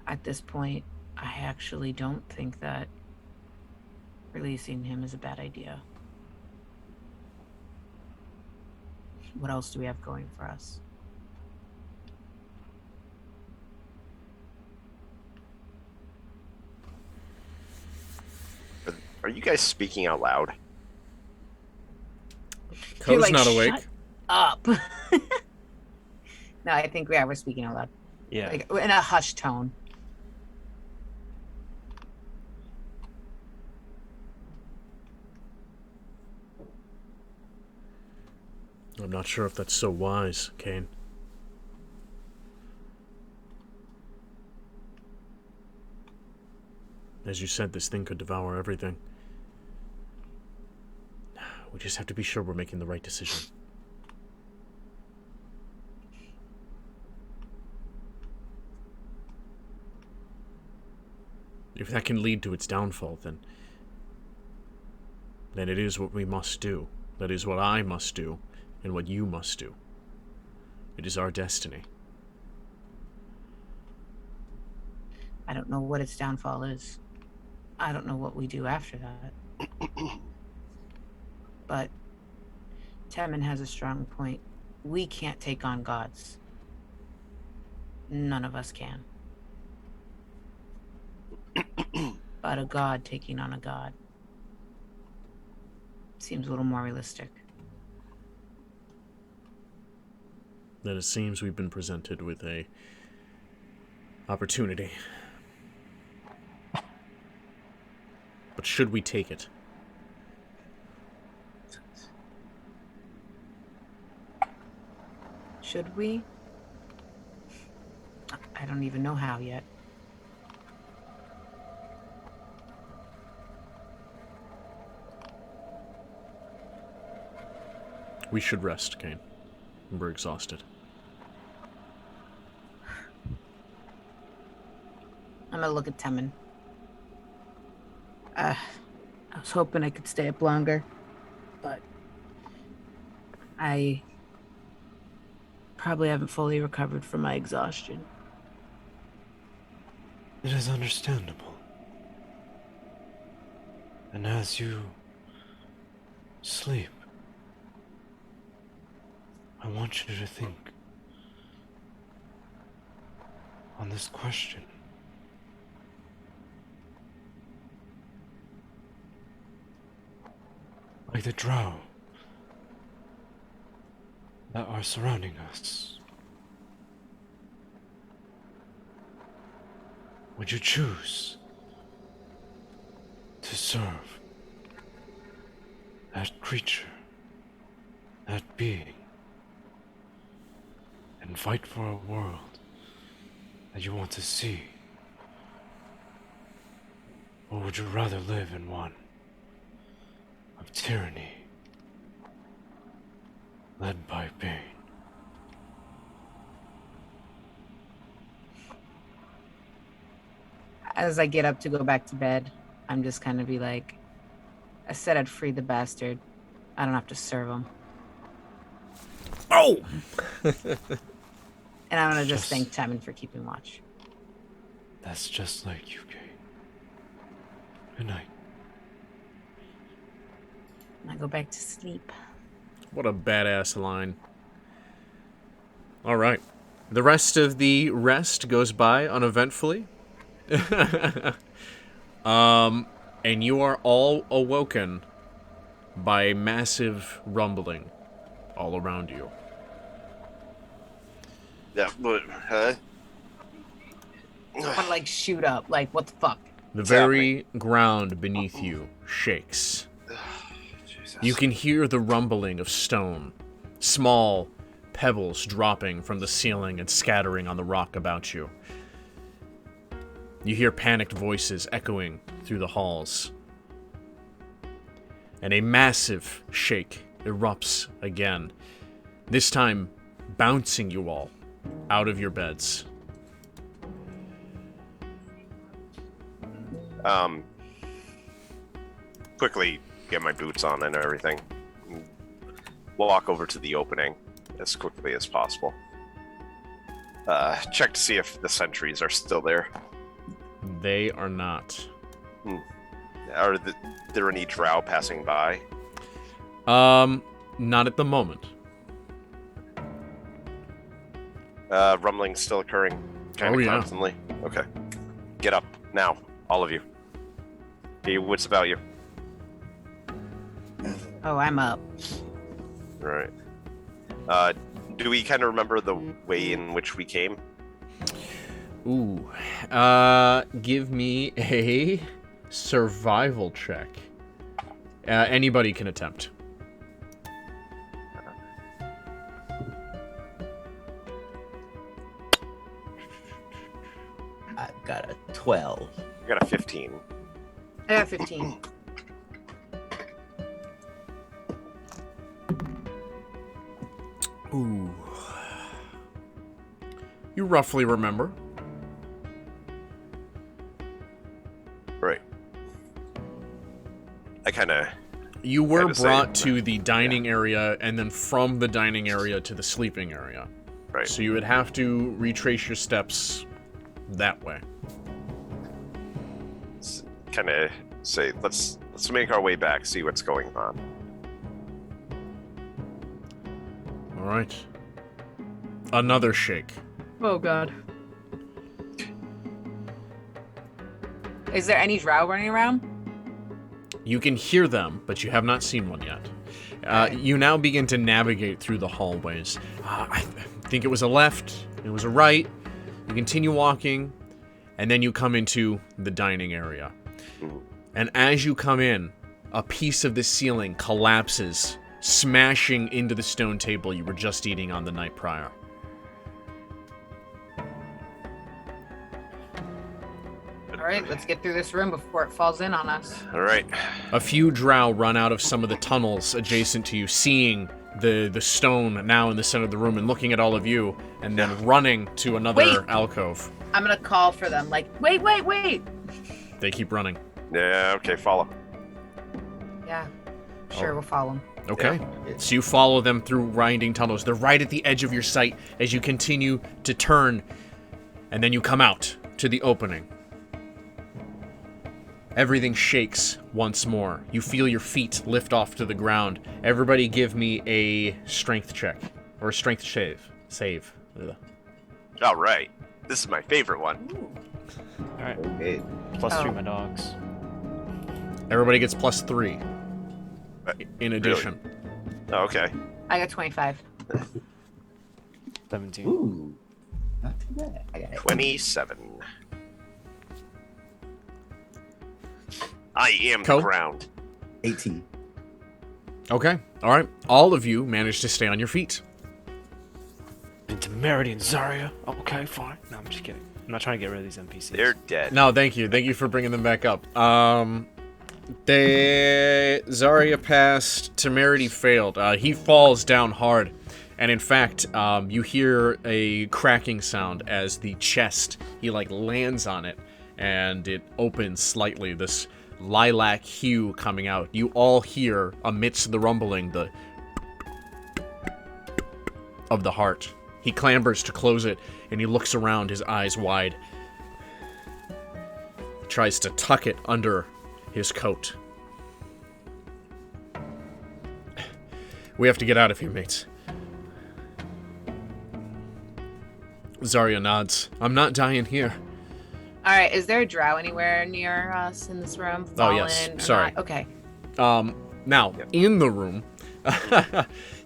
At this point, I actually don't think that releasing him is a bad idea. What else do we have going for us? Are you guys speaking out loud? Co's like, not awake. "Shut up." No, I think we're speaking out loud. Yeah. Like in a hushed tone. I'm not sure if that's so wise, Kane. As you said, this thing could devour everything. We just have to be sure we're making the right decision. If that can lead to its downfall, then it is what we must do. That is what I must do, and what you must do. It is our destiny. I don't know what its downfall is. I don't know what we do after that. But Temin has a strong point. We can't take on gods. None of us can. But a god taking on a god seems a little more realistic. Then it seems we've been presented with a opportunity. But should we take it? Should we? I don't even know how yet. We should rest, Kane. We're exhausted. I'm gonna look at Temin. I was hoping I could stay up longer, but I probably haven't fully recovered from my exhaustion. It is understandable. And as you sleep, I want you to think on this question. Like the drow that are surrounding us, would you choose to serve that creature, that being, and fight for a world that you want to see? Or would you rather live in one of tyranny, led by pain? As I get up to go back to bed, I'm just kind of be like, I said I'd free the bastard. I don't have to serve him. Oh! And I'm gonna just thank Temin for keeping watch. That's just like you, Kate. Good night. And I go back to sleep. What a badass line. Alright. The rest of the rest goes by uneventfully. And you are all awoken by a massive rumbling all around you. Yeah, but, huh? I want to like shoot up. Like, what the fuck? The very ground beneath you shakes. Jesus. You can hear the rumbling of stone, small pebbles dropping from the ceiling and scattering on the rock about you. You hear panicked voices echoing through the halls. And a massive shake erupts again, this time bouncing you all out of your beds. Quickly get my boots on and everything. Walk over to the opening as quickly as possible. Check to see if the sentries are still there. They are not. Are there any drow passing by? Not at the moment. Rumbling still occurring kind of constantly? Okay. Get up, now, all of you. Hey, what's about you? Oh, I'm up. Right. Do we kind of remember the way in which we came? Ooh. Give me a survival check. Anybody can attempt. 12. I got a 15. I got 15. Ooh. You roughly remember. Right. I kind of... You were Kinda brought same. to the dining area, and then from the dining area to the sleeping area. Right. So you would have to retrace your steps that way. Kind of say, let's make our way back, see what's going on. All right. Another shake. Oh, God. Is there any drow running around? You can hear them, but you have not seen one yet. You now begin to navigate through the hallways. I think it was a left, it was a right. You continue walking, and then you come into the dining area. And as you come in, a piece of the ceiling collapses, smashing into the stone table you were just eating on the night prior. All right, let's get through this room before it falls in on us. All right. A few drow run out of some of the tunnels adjacent to you, seeing the stone now in the center of the room and looking at all of you, and then running to another Wait. alcove. I'm gonna call for them, like, wait. They keep running. Yeah, okay, follow. Yeah, sure, we'll follow them. Okay. So you follow them through winding tunnels. They're right at the edge of your sight as you continue to turn, and then you come out to the opening. Everything shakes once more. You feel your feet lift off to the ground. Everybody give me a strength check. Or a strength save. Ugh. All right. This is my favorite one. Alright. Okay. +3, my dogs. Everybody gets +3 in addition. Oh, okay. I got 25. 17. Ooh. Not too bad. I got it. 27. I am Cool. the ground. 18. Okay. All right. All of you manage to stay on your feet. Into Merity and Zarya. Okay, fine. No, I'm just kidding. I'm not trying to get rid of these NPCs. They're dead. No, thank you. Thank you for bringing them back up. Zarya passed. Temerity failed. He falls down hard. And in fact, you hear a cracking sound as the chest, he lands on it, and it opens slightly, this lilac hue coming out. You all hear, amidst the rumbling, the of the heart. He clambers to close it, and he looks around, his eyes wide. He tries to tuck it under his coat. We have to get out of here, mates. Zarya nods. I'm not dying here. All right, is there a drow anywhere near us in this room? Oh, yes. Fallen or Sorry. not? Okay. Now, in the room,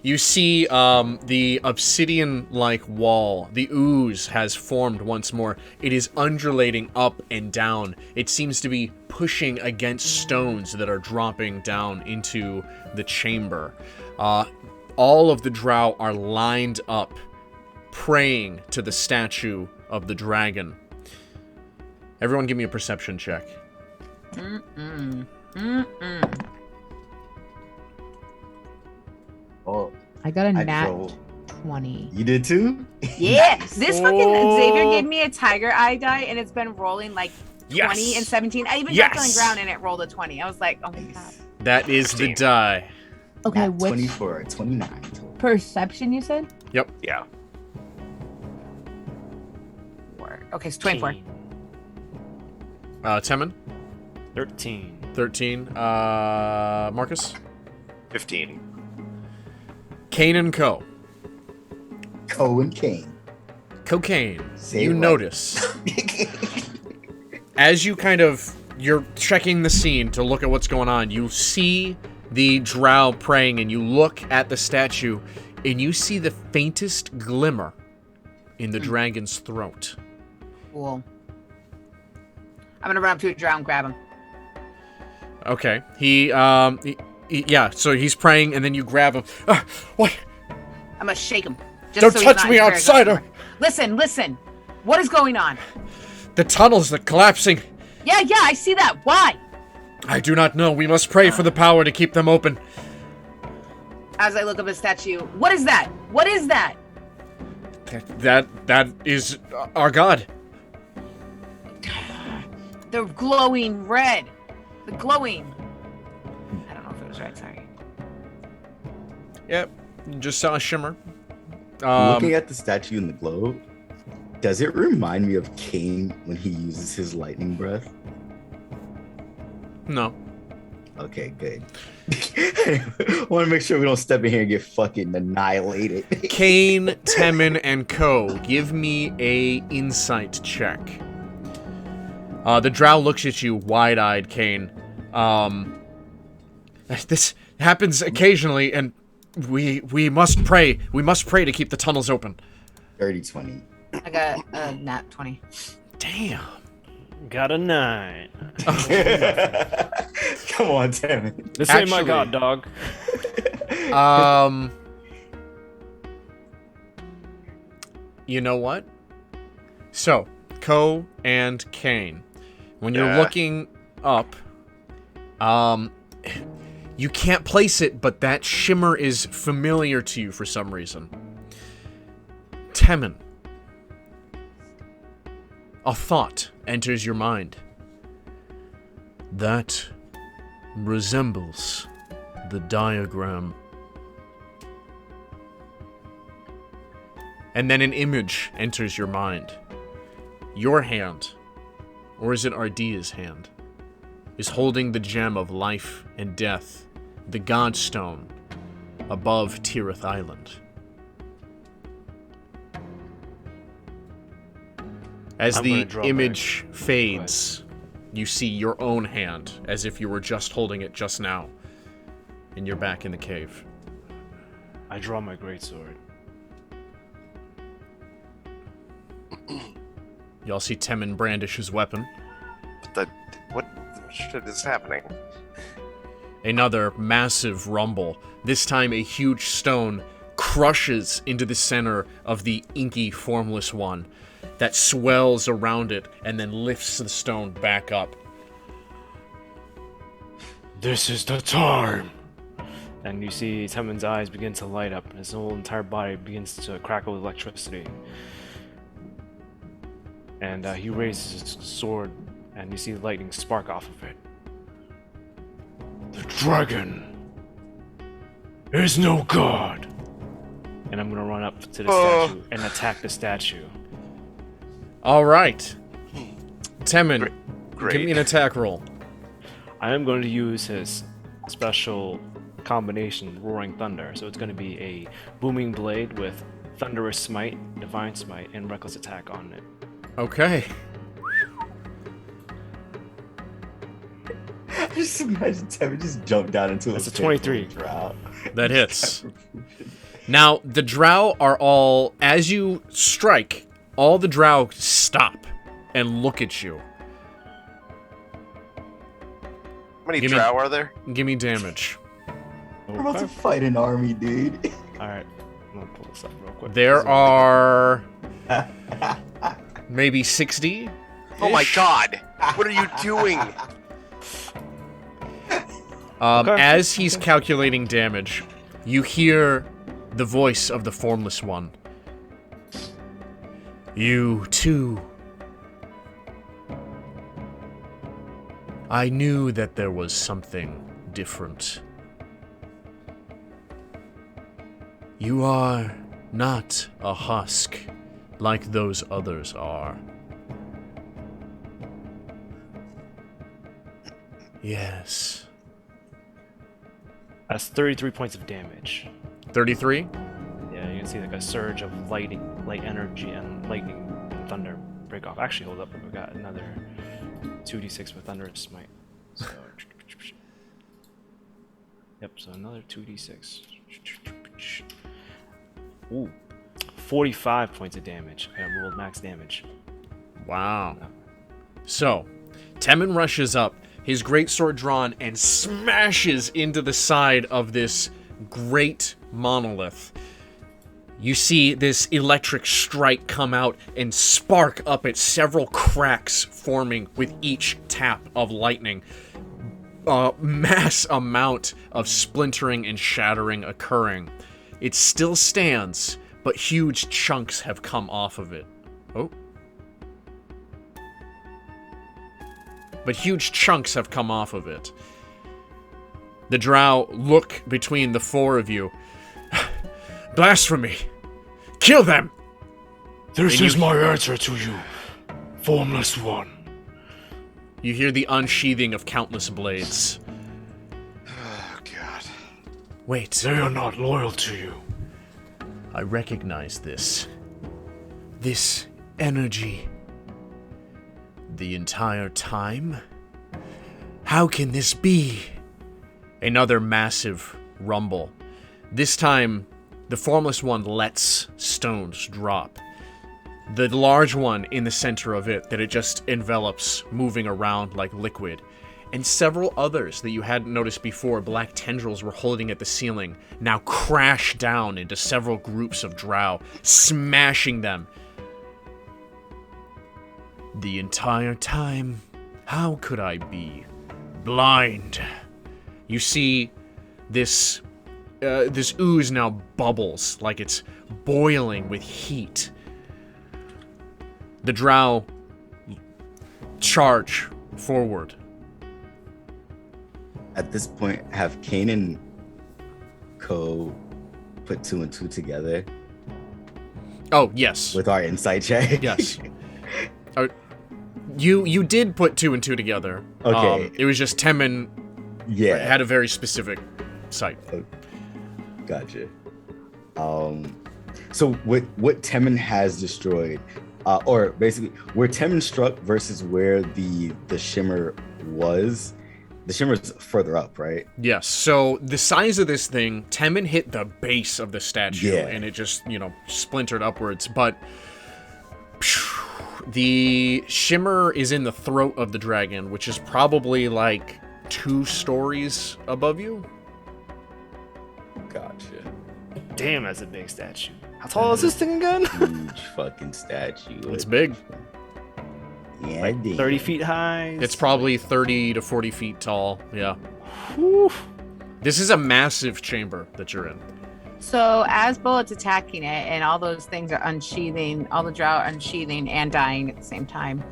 you see the obsidian-like wall. The ooze has formed once more. It is undulating up and down. It seems to be pushing against stones that are dropping down into the chamber. All of the drow are lined up, praying to the statue of the dragon. Everyone give me a perception check. Oh, I got a I nat rolled. 20. You did too? Yeah, Nice. this fucking Xavier gave me a tiger eye die, and it's been rolling like 20 Yes! and 17. I even Yes! got on the ground, and it rolled a 20. I was like, oh my god. Nice. That is the 15. die. Okay, Nat which 24, 29. Total. perception you said? Yep. Yeah. Okay, so 24. 10man? 13. 13. Marcus? 15. Kane and Co. Cohen Kane. Cocaine. Say You it right. notice. As you're checking the scene to look at what's going on, you see the drow praying, and you look at the statue, and you see the faintest glimmer in the dragon's throat. Cool. I'm gonna run up to a drow and grab him. Okay. Yeah, so he's praying, and then you grab him. What? I'm gonna shake him. Don't so he's touch not me, in spirit outsider! anymore. Listen. What is going on? The tunnels are collapsing. Yeah, I see that. Why? I do not know. We must pray for the power to keep them open. As I look up at the statue, what is that? What is that? That is our god. The glowing red. The glowing. I don't know if it was right. Sorry. Yep. Just saw a shimmer. Looking at the statue in the glow, does it remind me of Cain when he uses his lightning breath? No. Okay, good. I want to make sure we don't step in here and get fucking annihilated. Kane, Temin, and Co. Give me a insight check. The drow looks at you wide-eyed, Kane. This happens occasionally, and we must pray. We must pray to keep the tunnels open. 30-20. I got a nat 20. Damn. Got a 9. Come on, Tim. This ain't my god, dog. You know what? So, Co and Kane, when you're looking up, you can't place it, but that shimmer is familiar to you for some reason. Temin, a thought enters your mind. That resembles the diagram. And then an image enters your mind. Your hand, or is it Ardia's hand, is holding the gem of life and death, the Godstone, above Tirith Island. As the image fades, you see your own hand, as if you were just holding it just now, and you're back in the cave. I draw my greatsword. Y'all see Temin brandish his weapon. What shit is happening? Another massive rumble. This time a huge stone crushes into the center of the inky, formless one that swells around it and then lifts the stone back up. This is the time! And you see Temin's eyes begin to light up, and his whole entire body begins to crackle with electricity. And he raises his sword, and you see lightning spark off of it. The dragon is no god! And I'm gonna run up to the statue and attack the statue. Alright. Temin, Great. give me an attack roll. I am going to use his special combination, Roaring Thunder. So it's going to be a Booming Blade with Thunderous Smite, Divine Smite, and Reckless Attack on it. Okay. I just imagine Tevin just jumped down into That's a 23. Drow. That hits. Now, the drow are all, as you strike, all the drow stop and look at you. How many Give me- drow are there? Give me damage. We're about to fight an army, dude. Alright, I'm gonna pull this up real quick. There are maybe 60. Oh my god! What are you doing? Okay. As he's calculating damage, you hear the voice of the Formless One. You too. I knew that there was something different. You are not a husk like those others are. Yes. That's 33 points of damage. 33? Yeah, you can see like a surge of light energy and lightning and thunder break off. Actually, hold up, we got another 2d6 with Thunderous Smite. So, yep, so another 2d6. Ooh, 45 points of damage. I rolled max damage. Wow. So, Temin rushes up, his greatsword drawn, and smashes into the side of this great monolith. You see this electric strike come out and spark up at several cracks forming with each tap of lightning. A mass amount of splintering and shattering occurring. It still stands, but huge chunks have come off of it. Oh. But huge chunks have come off of it. The drow look between the four of you. Blasphemy! Kill them! This is my answer to you, Formless One. You hear the unsheathing of countless blades. Oh, God. Wait. They are not loyal to you. I recognize this. This energy. The entire time? How can this be? Another massive rumble. This time, the Formless One lets stones drop. The large one in the center of it that it just envelops, moving around like liquid. And several others that you hadn't noticed before, black tendrils were holding at the ceiling, now crash down into several groups of drow, smashing them. The entire time, how could I be blind? You see this ooze now bubbles like it's boiling with heat. The drow charge forward. At this point, have Kane and Co put 2 and 2 together Oh, yes. with our insight check? Yes. You did put 2 and 2 together. Okay. It was just Temin Yeah. had a very specific site. Gotcha. So what Temin has destroyed, or basically where Temin struck versus where the shimmer was, the shimmer's further up, right? Yes. So the size of this thing, Temin hit the base of the statue, Yeah. and it just, splintered upwards. But the shimmer is in the throat of the dragon, which is probably like 2 stories above you. Gotcha. Damn, that's a big statue. How tall is this thing again? Huge fucking statue. It's big. Yeah, Like 30 feet high? It's probably 30 to 40 feet tall. Yeah. Whew. This is a massive chamber that you're in. So as Bullet's attacking it and all those things are unsheathing, all the drow are unsheathing and dying at the same time,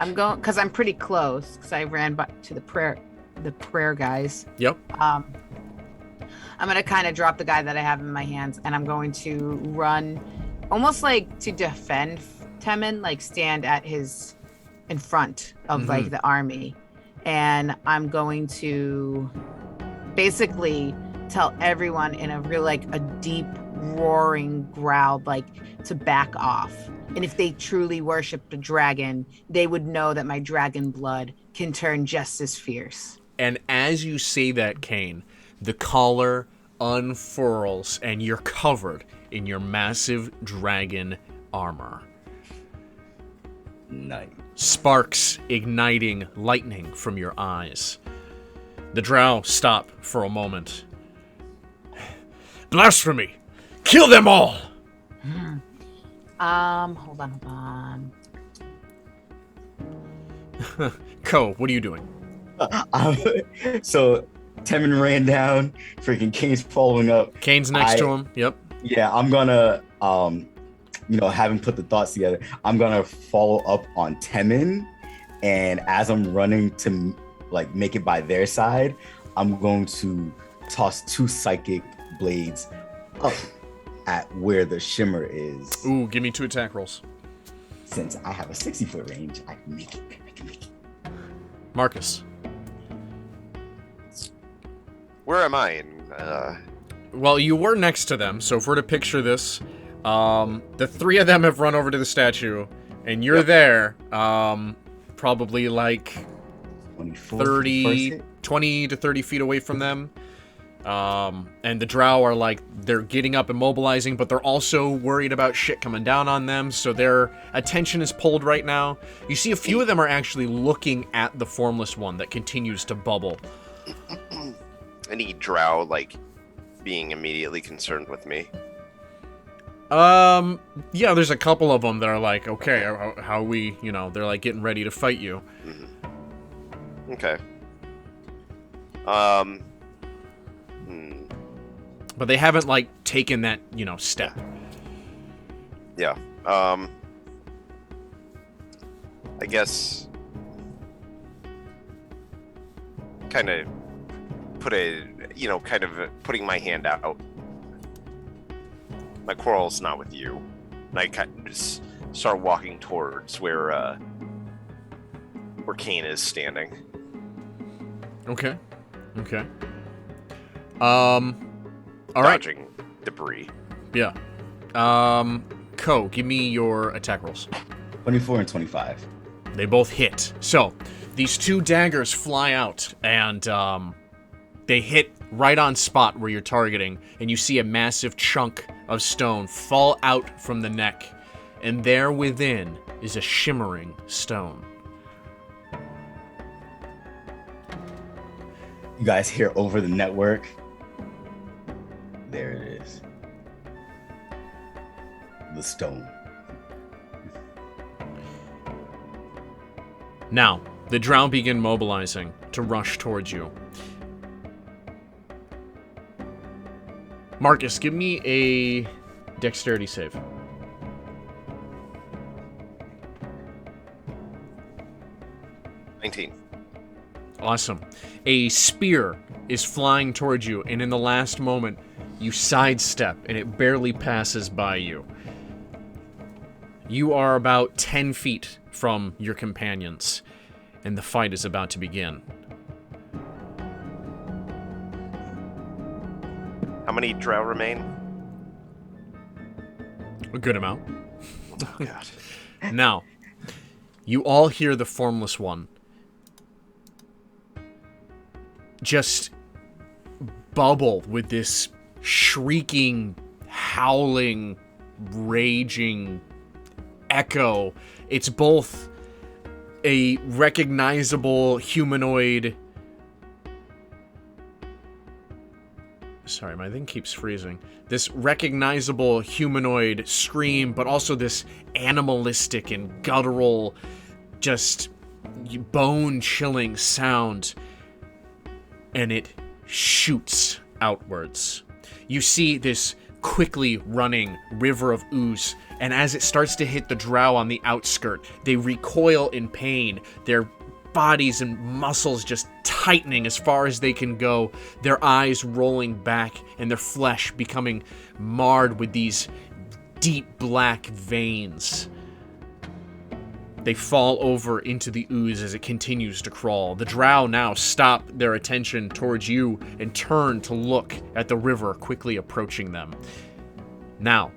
I'm going, because I'm pretty close, because I ran back to the prayer guys. Yep. I'm going to kind of drop the guy that I have in my hands, and I'm going to run almost like to defend Temin, like stand at his in front of like the army. And I'm going to basically tell everyone in a real, like a deep roaring growl, like to back off. And if they truly worship the dragon, they would know that my dragon blood can turn just as fierce. And as you say that, Kane, the collar unfurls and you're covered in your massive dragon armor. Nice. Sparks igniting lightning from your eyes. The drow stop for a moment. Blasphemy! Kill them all! Hold on. Ko, what are you doing? So Temin ran down, freaking Kane's following up. Kane's next to him. Yep. Yeah, I'm gonna, having put the thoughts together, I'm gonna follow up on Temin, and as I'm running to like make it by their side, I'm going to toss 2 psychic blades up at where the shimmer is. Ooh, give me 2 attack rolls. Since I have a 60-foot range, I can make it. Marcus. Where am I? Well, you were next to them, so if we're to picture this, the 3 of them have run over to the statue, and you're there, probably like 20 to 30 feet away from them. And the drow are like, they're getting up and mobilizing, but they're also worried about shit coming down on them, so their attention is pulled right now. You see a few of them are actually looking at the formless one that continues to bubble. Any drow, like, being immediately concerned with me? Yeah, there's a couple of them that are like, okay, how we, they're like getting ready to fight you. Mm-hmm. Okay. But they haven't like taken that, step. Yeah. I guess kind of putting my hand out. My quarrel's not with you. And I kind of just start walking towards where Kane is standing. Okay. All right. Dodging debris. Yeah. Ko, give me your attack rolls. 24 and 25. They both hit. So, these two daggers fly out, and they hit right on spot where you're targeting, and you see a massive chunk of stone fall out from the neck, and there within is a shimmering stone. You guys hear over the network. There it is. The stone. Now, the drow begin mobilizing to rush towards you. Marcus, give me a dexterity save. Awesome. A spear is flying towards you, and in the last moment, you sidestep, and it barely passes by you. You are about 10 feet from your companions, and the fight is about to begin. How many drow remain? A good amount. Oh, God. Now, you all hear the Formless One just bubble with this shrieking, howling, raging echo. It's both a recognizable humanoid... Sorry, my thing keeps freezing. This recognizable humanoid scream, but also this animalistic and guttural, just bone-chilling sound. And it shoots outwards. You see this quickly running river of ooze, and as it starts to hit the drow on the outskirt, they recoil in pain, their bodies and muscles just tightening as far as they can go, their eyes rolling back, and their flesh becoming marred with these deep black veins. They fall over into the ooze as it continues to crawl. The drow now stop their attention towards you and turn to look at the river quickly approaching them. Now,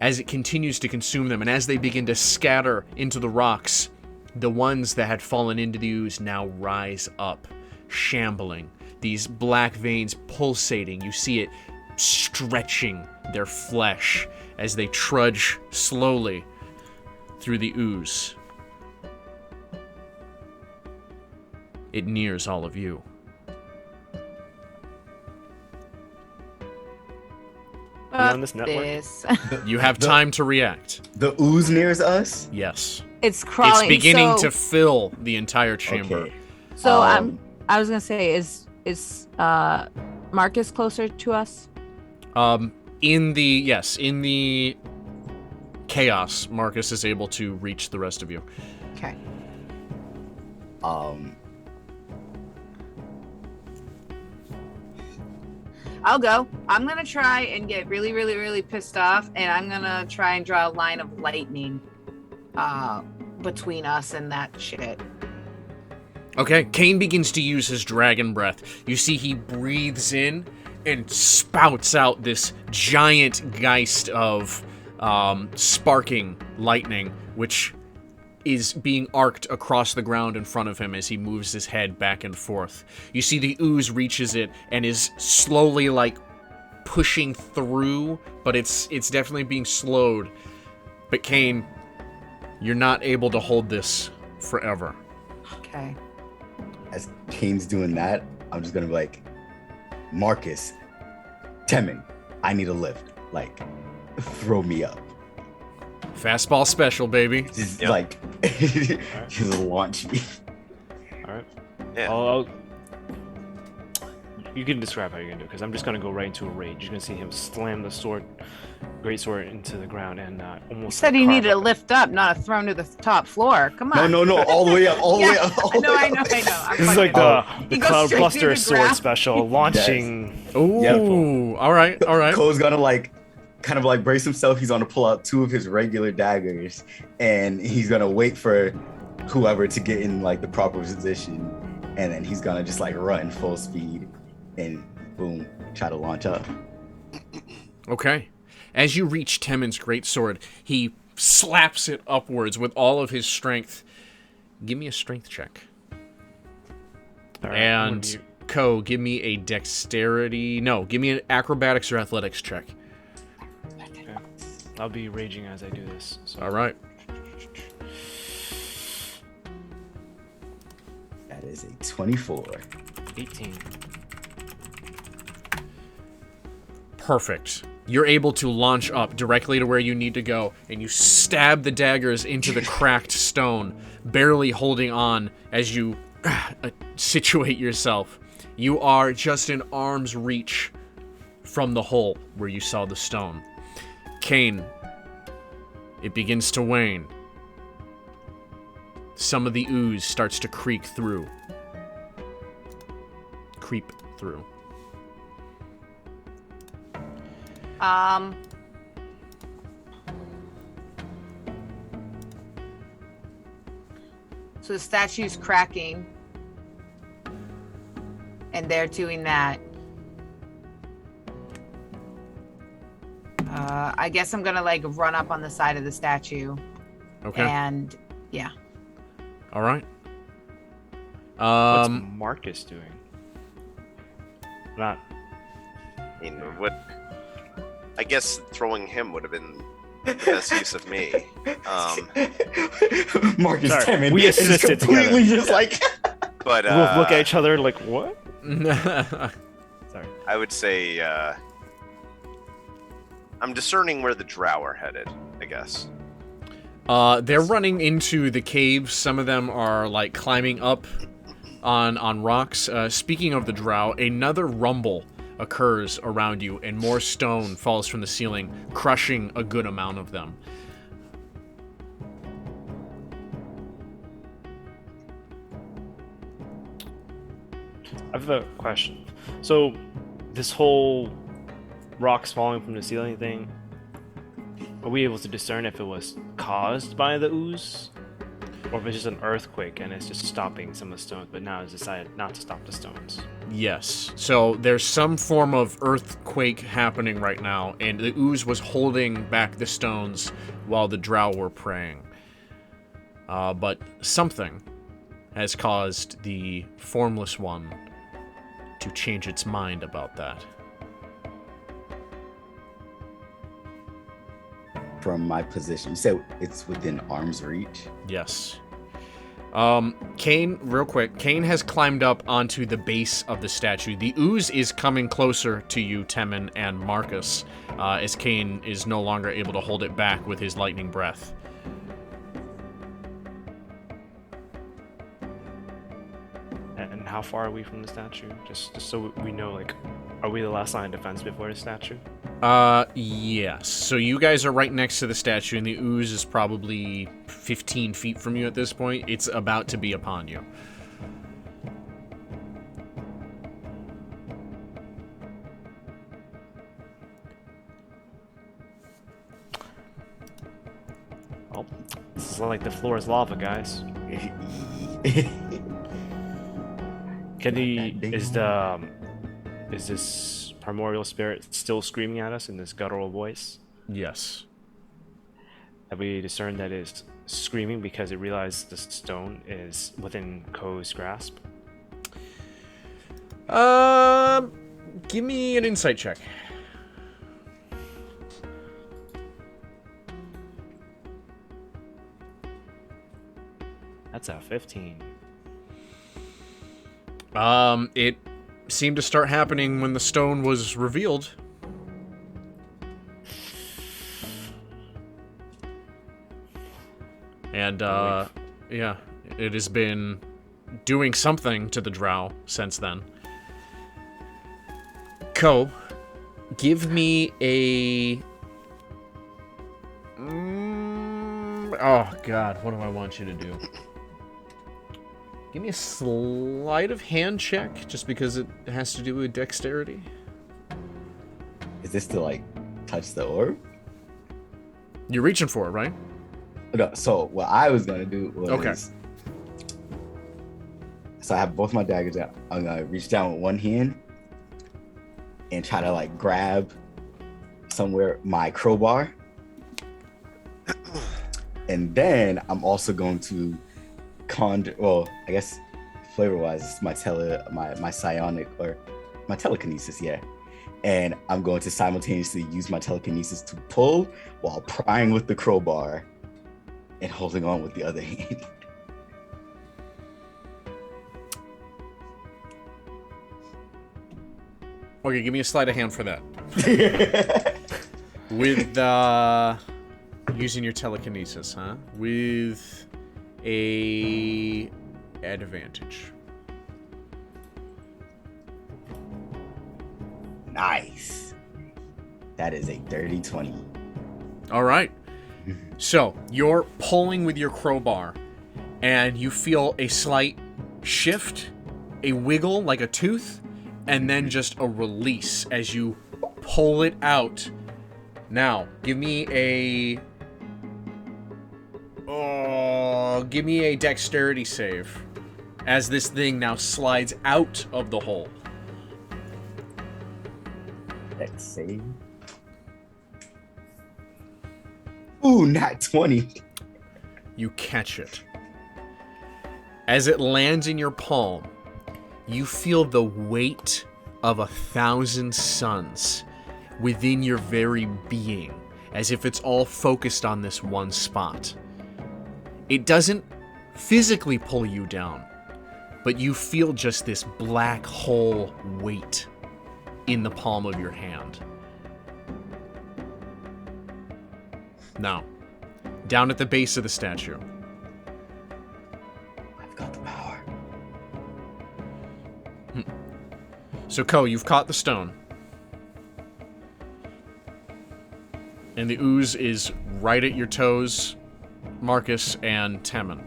as it continues to consume them and as they begin to scatter into the rocks, the ones that had fallen into the ooze now rise up, shambling. These black veins pulsating. You see it stretching their flesh as they trudge slowly through the ooze. It nears all of you. On this network? This. You have time to react. The ooze nears us? Yes. It's crawling. It's beginning so, to fill the entire chamber. Okay. So I was gonna say, is Marcus closer to us? In the chaos, Marcus is able to reach the rest of you. Okay. I'll go. I'm gonna try and get really, really, really pissed off, and I'm gonna try and draw a line of lightning between us and that shit. Okay, Kane begins to use his dragon breath. You see he breathes in and spouts out this giant geist of sparking lightning, which is being arced across the ground in front of him as he moves his head back and forth. You see the ooze reaches it and is slowly, pushing through, but it's definitely being slowed. But Kane, you're not able to hold this forever. Okay. As Kane's doing that, I'm just gonna be like, Marcus, Temin, I need a lift. throw me up. Fastball special, baby. Just Yep. like, just launch me. All right. Yeah. You can describe how you're gonna do it, because I'm just gonna go right into a rage. You're gonna see him slam the great sword into the ground and almost. You said he needed a lift up, not a thrown to the top floor. Come on. No, all the way up, all the way up. I know. I'm This is fucking- like the He goes Cloud straight Buster through the sword ground. special, launching. Ooh, all right. Cole's gonna like, kind of like brace himself. He's gonna pull out 2 of his regular daggers, and he's gonna wait for whoever to get in like the proper position, and then he's gonna just like run full speed, and boom, try to launch up. Okay. As you reach Temin's greatsword, he slaps it upwards with all of his strength. Give me a strength check. All right, And Ko, give me a dexterity. No, give me an acrobatics or athletics check. I'll be raging as I do this. So. All right. That is a 24. 18. Perfect. You're able to launch up directly to where you need to go, and you stab the daggers into the cracked stone, barely holding on as you situate yourself. You are just in arm's reach from the hole where you saw the stone. Kane, it begins to wane. Some of the ooze starts to creep through. So the statue's cracking, and they're doing that. I guess I'm gonna like run up on the side of the statue. Okay. And yeah. All right. What's Marcus doing? Not. I mean, I guess throwing him would have been the best use of me. Marcus Sorry, Temin we is assisted completely together. just like. But We both look at each other like, what? Sorry. I would say I'm discerning where the drow are headed, I guess. They're running into the caves. Some of them are like climbing up on rocks. Speaking of the drow, another rumble occurs around you, and more stone falls from the ceiling, crushing a good amount of them. I have a question. So, this whole rocks falling from the ceiling thing, are we able to discern if it was caused by the ooze? Or if it's just an earthquake and it's just stopping some of the stones, but now it's decided not to stop the stones? Yes. So there's some form of earthquake happening right now, and the ooze was holding back the stones while the drow were praying. But something has caused the formless one to change its mind about that. From my position, you said it's within arm's reach. Yes. Kane, real quick, Kane has climbed up onto the base of the statue. The ooze is coming closer to you, Temin and Marcus, as Kane is no longer able to hold it back with his lightning breath. And how far are we from the statue? Just so we know, like, are we the last line of defense before the statue? Yes. So you guys are right next to the statue, and the ooze is probably 15 feet from you at this point. It's about to be upon you. Oh, this is like the floor is lava, guys. Is this primordial spirit still screaming at us in this guttural voice? Yes. Have we discerned that it's screaming because it realized the stone is within Ko's grasp? Give me an insight check. That's a 15. It seemed to start happening when the stone was revealed. And, yeah, it has been doing something to the drow since then. Ko, give me a... oh, God, what do I want you to do? Give me a sleight of hand check, just because it has to do with dexterity. Is this to, like, touch the orb? You're reaching for it, right? No, so what I was going to do was... Okay. So I have both my daggers out. I'm going to reach down with one hand and try to, like, grab somewhere my crowbar. And then I'm also going to conjure, well, I guess flavor-wise, it's my psionic, or my telekinesis, yeah. And I'm going to simultaneously use my telekinesis to pull while prying with the crowbar and holding on with the other hand. Okay, give me a sleight of hand for that. With, using your telekinesis, huh? With a advantage. Nice. That is a dirty 20. All right. So, you're pulling with your crowbar, and you feel a slight shift, a wiggle like a tooth, and then just a release as you pull it out. Now, give me a dexterity save as this thing now slides out of the hole. Dex save. Ooh, not 20. You catch it. As it lands in your palm, you feel the weight of 1,000 suns within your very being, as if it's all focused on this one spot. It doesn't physically pull you down, but you feel just this black hole weight in the palm of your hand. Now, down at the base of the statue. I've got the power. So, Ko, you've caught the stone. And the ooze is right at your toes, Marcus and Temin.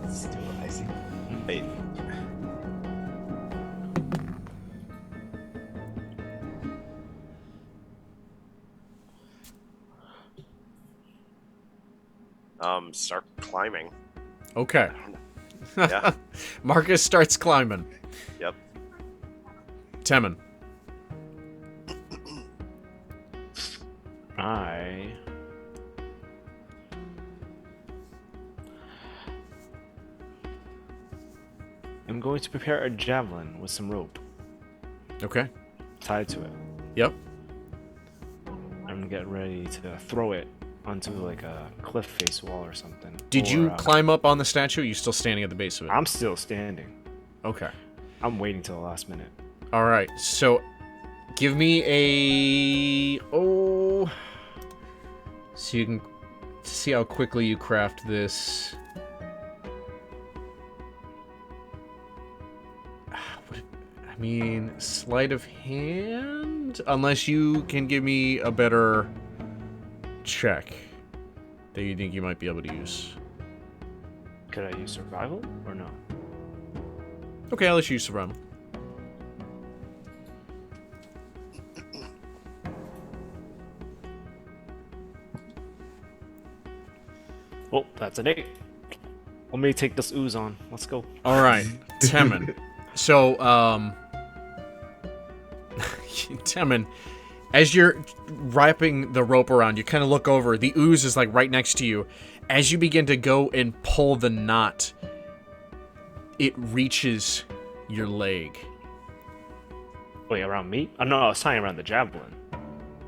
Still rising. Wait. Start climbing. Okay. Yeah. Marcus starts climbing. Yep. Temin. I'm going to prepare a javelin with some rope Okay. tied to it. Yep. I'm gonna get ready to throw it onto like a cliff face wall or something. Did you climb up on the statue? Or are you still standing at the base of it? I'm still standing. Okay. I'm waiting till the last minute. All right. So, give me a so you can see how quickly you craft this. I mean, sleight of hand, unless you can give me a better check that you think you might be able to use. Could I use survival or no? Okay, I'll let you use survival. Oh, that's an 8. Let me take this ooze on. Let's go. All right, Temin. So, Temin, as you're wrapping the rope around, you kind of look over. The ooze is like right next to you. As you begin to go and pull the knot, it reaches your leg. Wait, around me? Oh, no, I was tying around the javelin.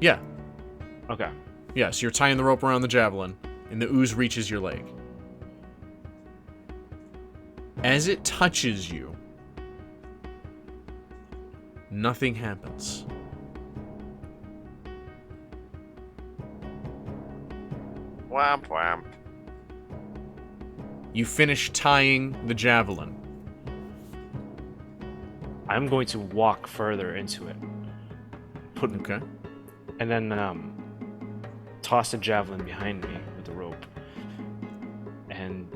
Yeah. Okay. Yeah, so you're tying the rope around the javelin, and the ooze reaches your leg. As it touches you, Nothing happens. Womp womp. You finish tying the javelin. I'm going to walk further into it. Okay. And then toss the javelin behind me with the rope. And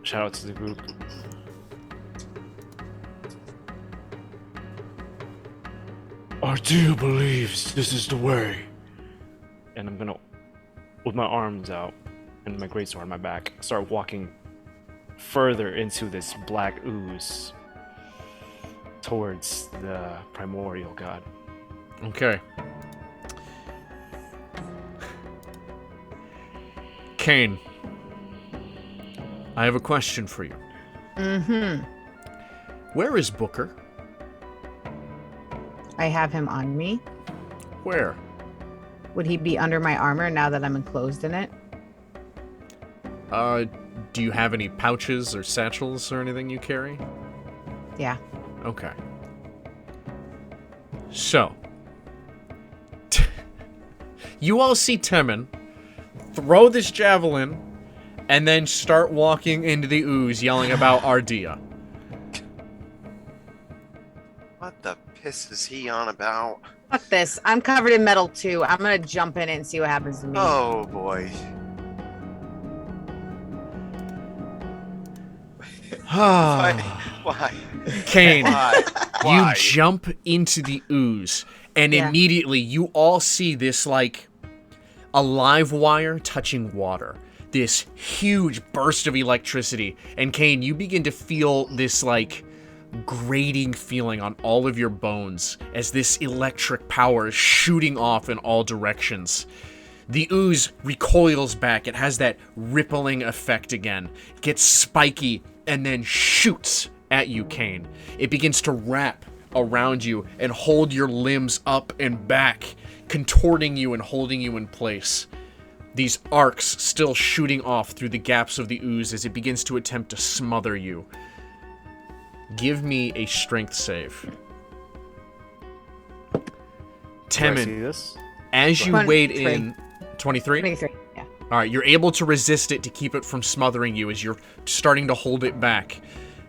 shout out to the group. Ardea believes this is the way. And I'm gonna, with my arms out and my greatsword on my back, start walking further into this black ooze towards the primordial god. Okay. Kane, I have a question for you. Mm-hmm. Where is Booker? I have him on me. Where? Would he be under my armor now that I'm enclosed in it? Do you have any pouches or satchels or anything you carry? Yeah. Okay. So, you all see Temin throw this javelin and then start walking into the ooze yelling about Ardea. What the piss is he on about? Fuck this. I'm covered in metal too. I'm gonna jump in it and see what happens to me. Oh boy. Why? Kane, Why? you Why? jump into the ooze, and Yeah. immediately you all see this, like, a live wire touching water. This huge burst of electricity. And Kane, you begin to feel this, like, grating feeling on all of your bones as this electric power is shooting off in all directions. The ooze recoils back. It has that rippling effect again. It gets spiky and then shoots at you, Kane. It begins to wrap around you and hold your limbs up and back, contorting you and holding you in place. These arcs still shooting off through the gaps of the ooze as it begins to attempt to smother you. Give me a strength save. Do I see Temin, this? as you wade 23. in... 23? 23. Yeah. All right, you're able to resist it to keep it from smothering you as you're starting to hold it back.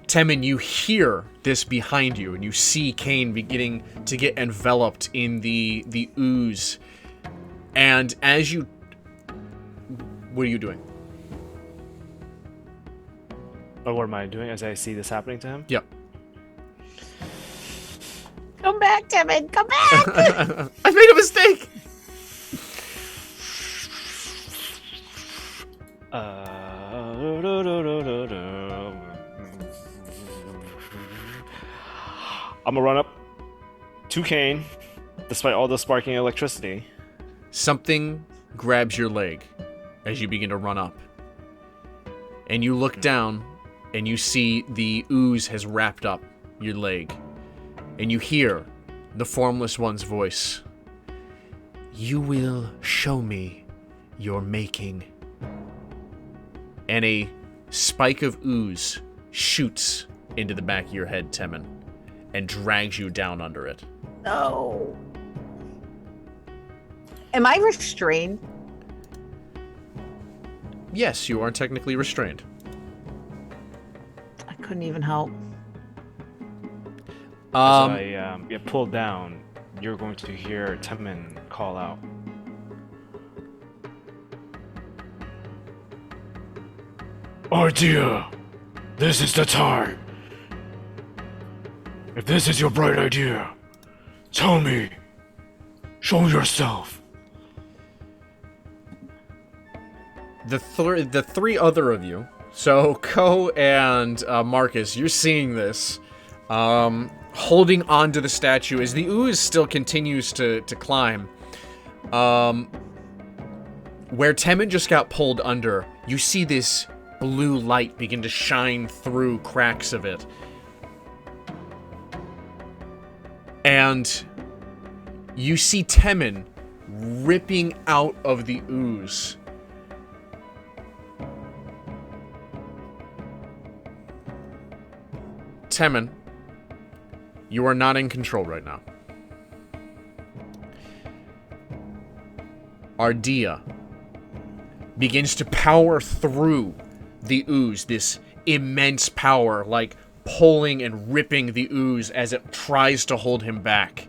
Temin, you hear this behind you, and you see Kane beginning to get enveloped in the ooze. And as you... What are you doing? Or what am I doing as I see this happening to him? Yep. Come back, Timon. Come back. I made a mistake! I'm gonna run up to Kane, despite all the sparking electricity. Something grabs your leg as you begin to run up. And you look down, and you see the ooze has wrapped up your leg. And you hear the Formless One's voice. You will show me your making. And a spike of ooze shoots into the back of your head, Temin, and drags you down under it. No. Am I restrained? Yes, you are technically restrained. I couldn't even help. As I get pulled down, you're going to hear Temin call out. Ardea, this is the time. If this is your bright idea, tell me. Show yourself. The three other of you, so Ko and Marcus, you're seeing this, holding onto the statue as the ooze still continues to climb. Where Temin just got pulled under, you see this blue light begin to shine through cracks of it. And you see Temin ripping out of the ooze. Temin, You are not in control right now. Ardea begins to power through the ooze, this immense power, like pulling and ripping the ooze as it tries to hold him back.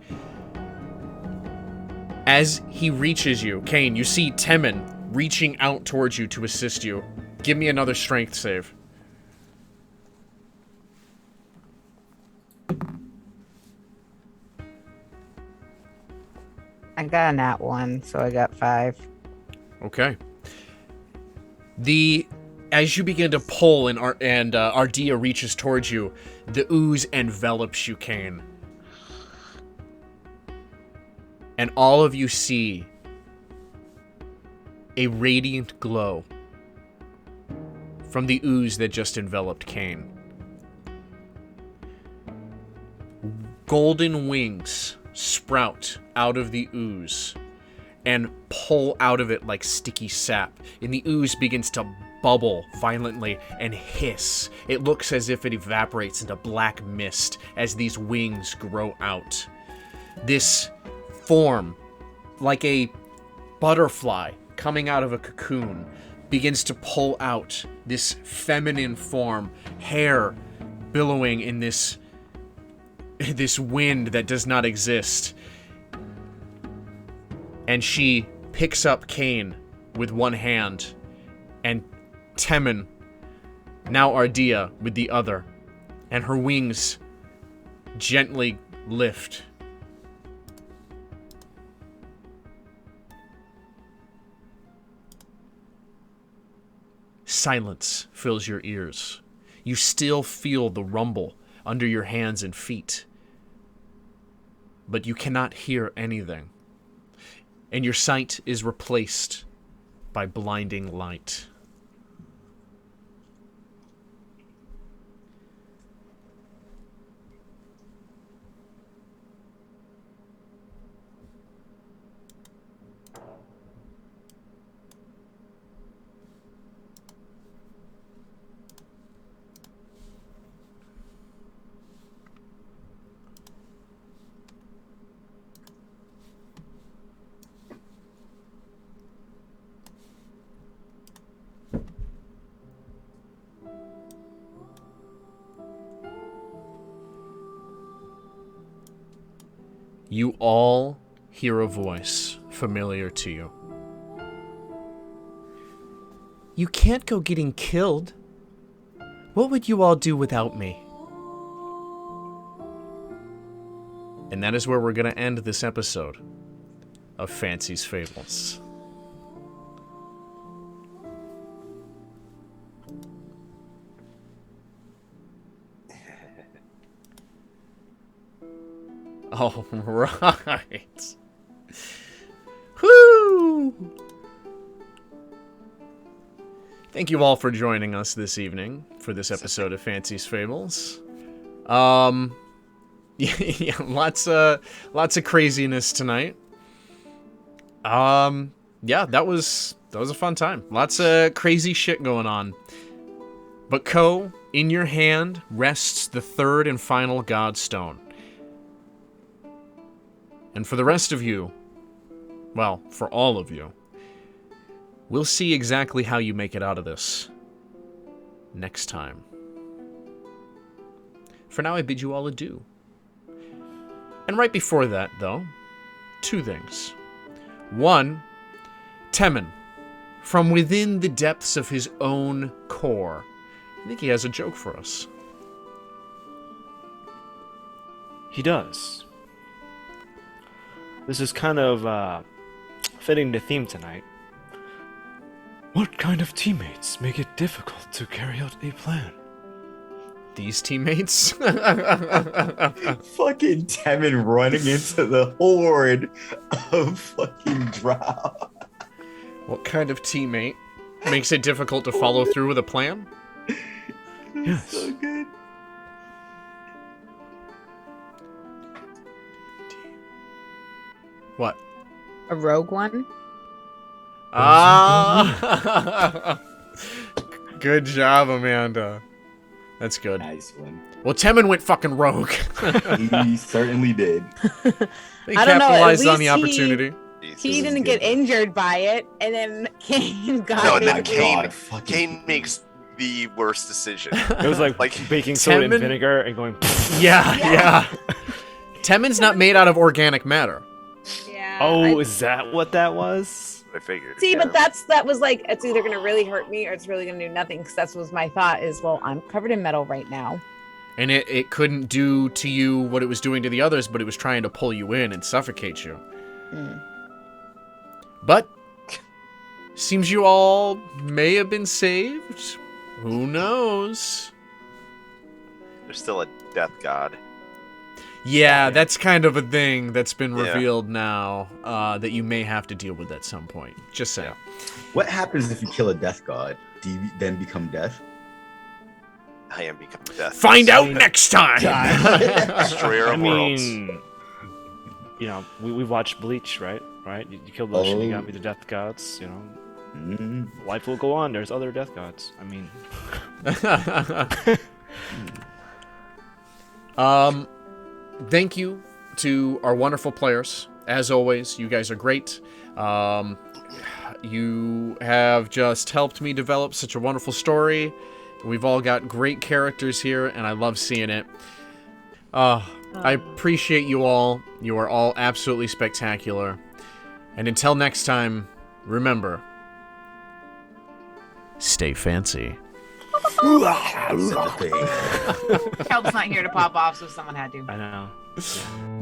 As he reaches you, Kane, you see Temin reaching out towards you to assist you. Give me another strength save. I got a nat 1, so I got 5. Okay. As you begin to pull and Ardea reaches towards you, the ooze envelops you, Kane. And all of you see a radiant glow from the ooze that just enveloped Kane. Golden wings sprout out of the ooze and pull out of it like sticky sap, and the ooze begins to bubble violently and hiss. It looks as if it evaporates into black mist as these wings grow out. This form, like a butterfly coming out of a cocoon, begins to pull out this feminine form, hair billowing in this wind that does not exist. And she picks up Kane with one hand, and Temin, now Ardea, with the other, and her wings gently lift. Silence fills your ears. You still feel the rumble under your hands and feet, but you cannot hear anything. And your sight is replaced by blinding light. You all hear a voice familiar to you. You can't go getting killed. What would you all do without me? And that is where we're going to end this episode of Fancie's Fables. All right. Whoo! Thank you all for joining us this evening for this episode of Fancie's Fables. Yeah, lots of craziness tonight. Yeah, that was a fun time. Lots of crazy shit going on. But Ko, in your hand rests the third and final Godstone. And for the rest of you, well, for all of you, we'll see exactly how you make it out of this next time. For now, I bid you all adieu. And right before that, though, two things. One, Temin, from within the depths of his own core, I think he has a joke for us. He does. This is kind of fitting the theme tonight. What kind of teammates make it difficult to carry out a plan? These teammates? Fucking Temin running into the horde of fucking drow. What kind of teammate makes it difficult to follow through with a plan? Yes. So good. What? A rogue one? Ah! Good job, Amanda. That's good. Nice one. Well, Temin went fucking rogue. He certainly did. He I don't know, at capitalized on the least opportunity. He was didn't get good. injured by it, and then Kane got No, Oh and then my basically- God, fucking- Kane makes the worst decision. It was like, Like, baking soda and Temin- vinegar and going. Yeah. Temin's not made out of organic matter. Yeah. Oh, I- is that what that was? I figured. See, yeah. but that was like, it's either gonna really hurt me or it's really gonna do nothing. Because that was my thought. Is, well, I'm covered in metal right now. And it couldn't do to you what it was doing to the others, but it was trying to pull you in and suffocate you. But seems you all may have been saved. Who knows? There's still a death god. Yeah, that's kind of a thing that's been Yeah. revealed now that you may have to deal with at some point. Just saying. What happens if you kill a death god? Do you then become death? I am become death. Find out next time! Destroyer I of worlds. mean, you know, we watched Bleach, right? Right? You kill the Shinigami, the death gods. You know, Mm. life will go on. There's other death gods. I mean, Thank you to our wonderful players. As always, you guys are great. You have just helped me develop such a wonderful story. We've all got great characters here, and I love seeing it. I appreciate you all. You are all absolutely spectacular. And until next time, remember, stay fancy. Such a thing. Kelp's not here to pop off, so someone had to. I know. Yeah.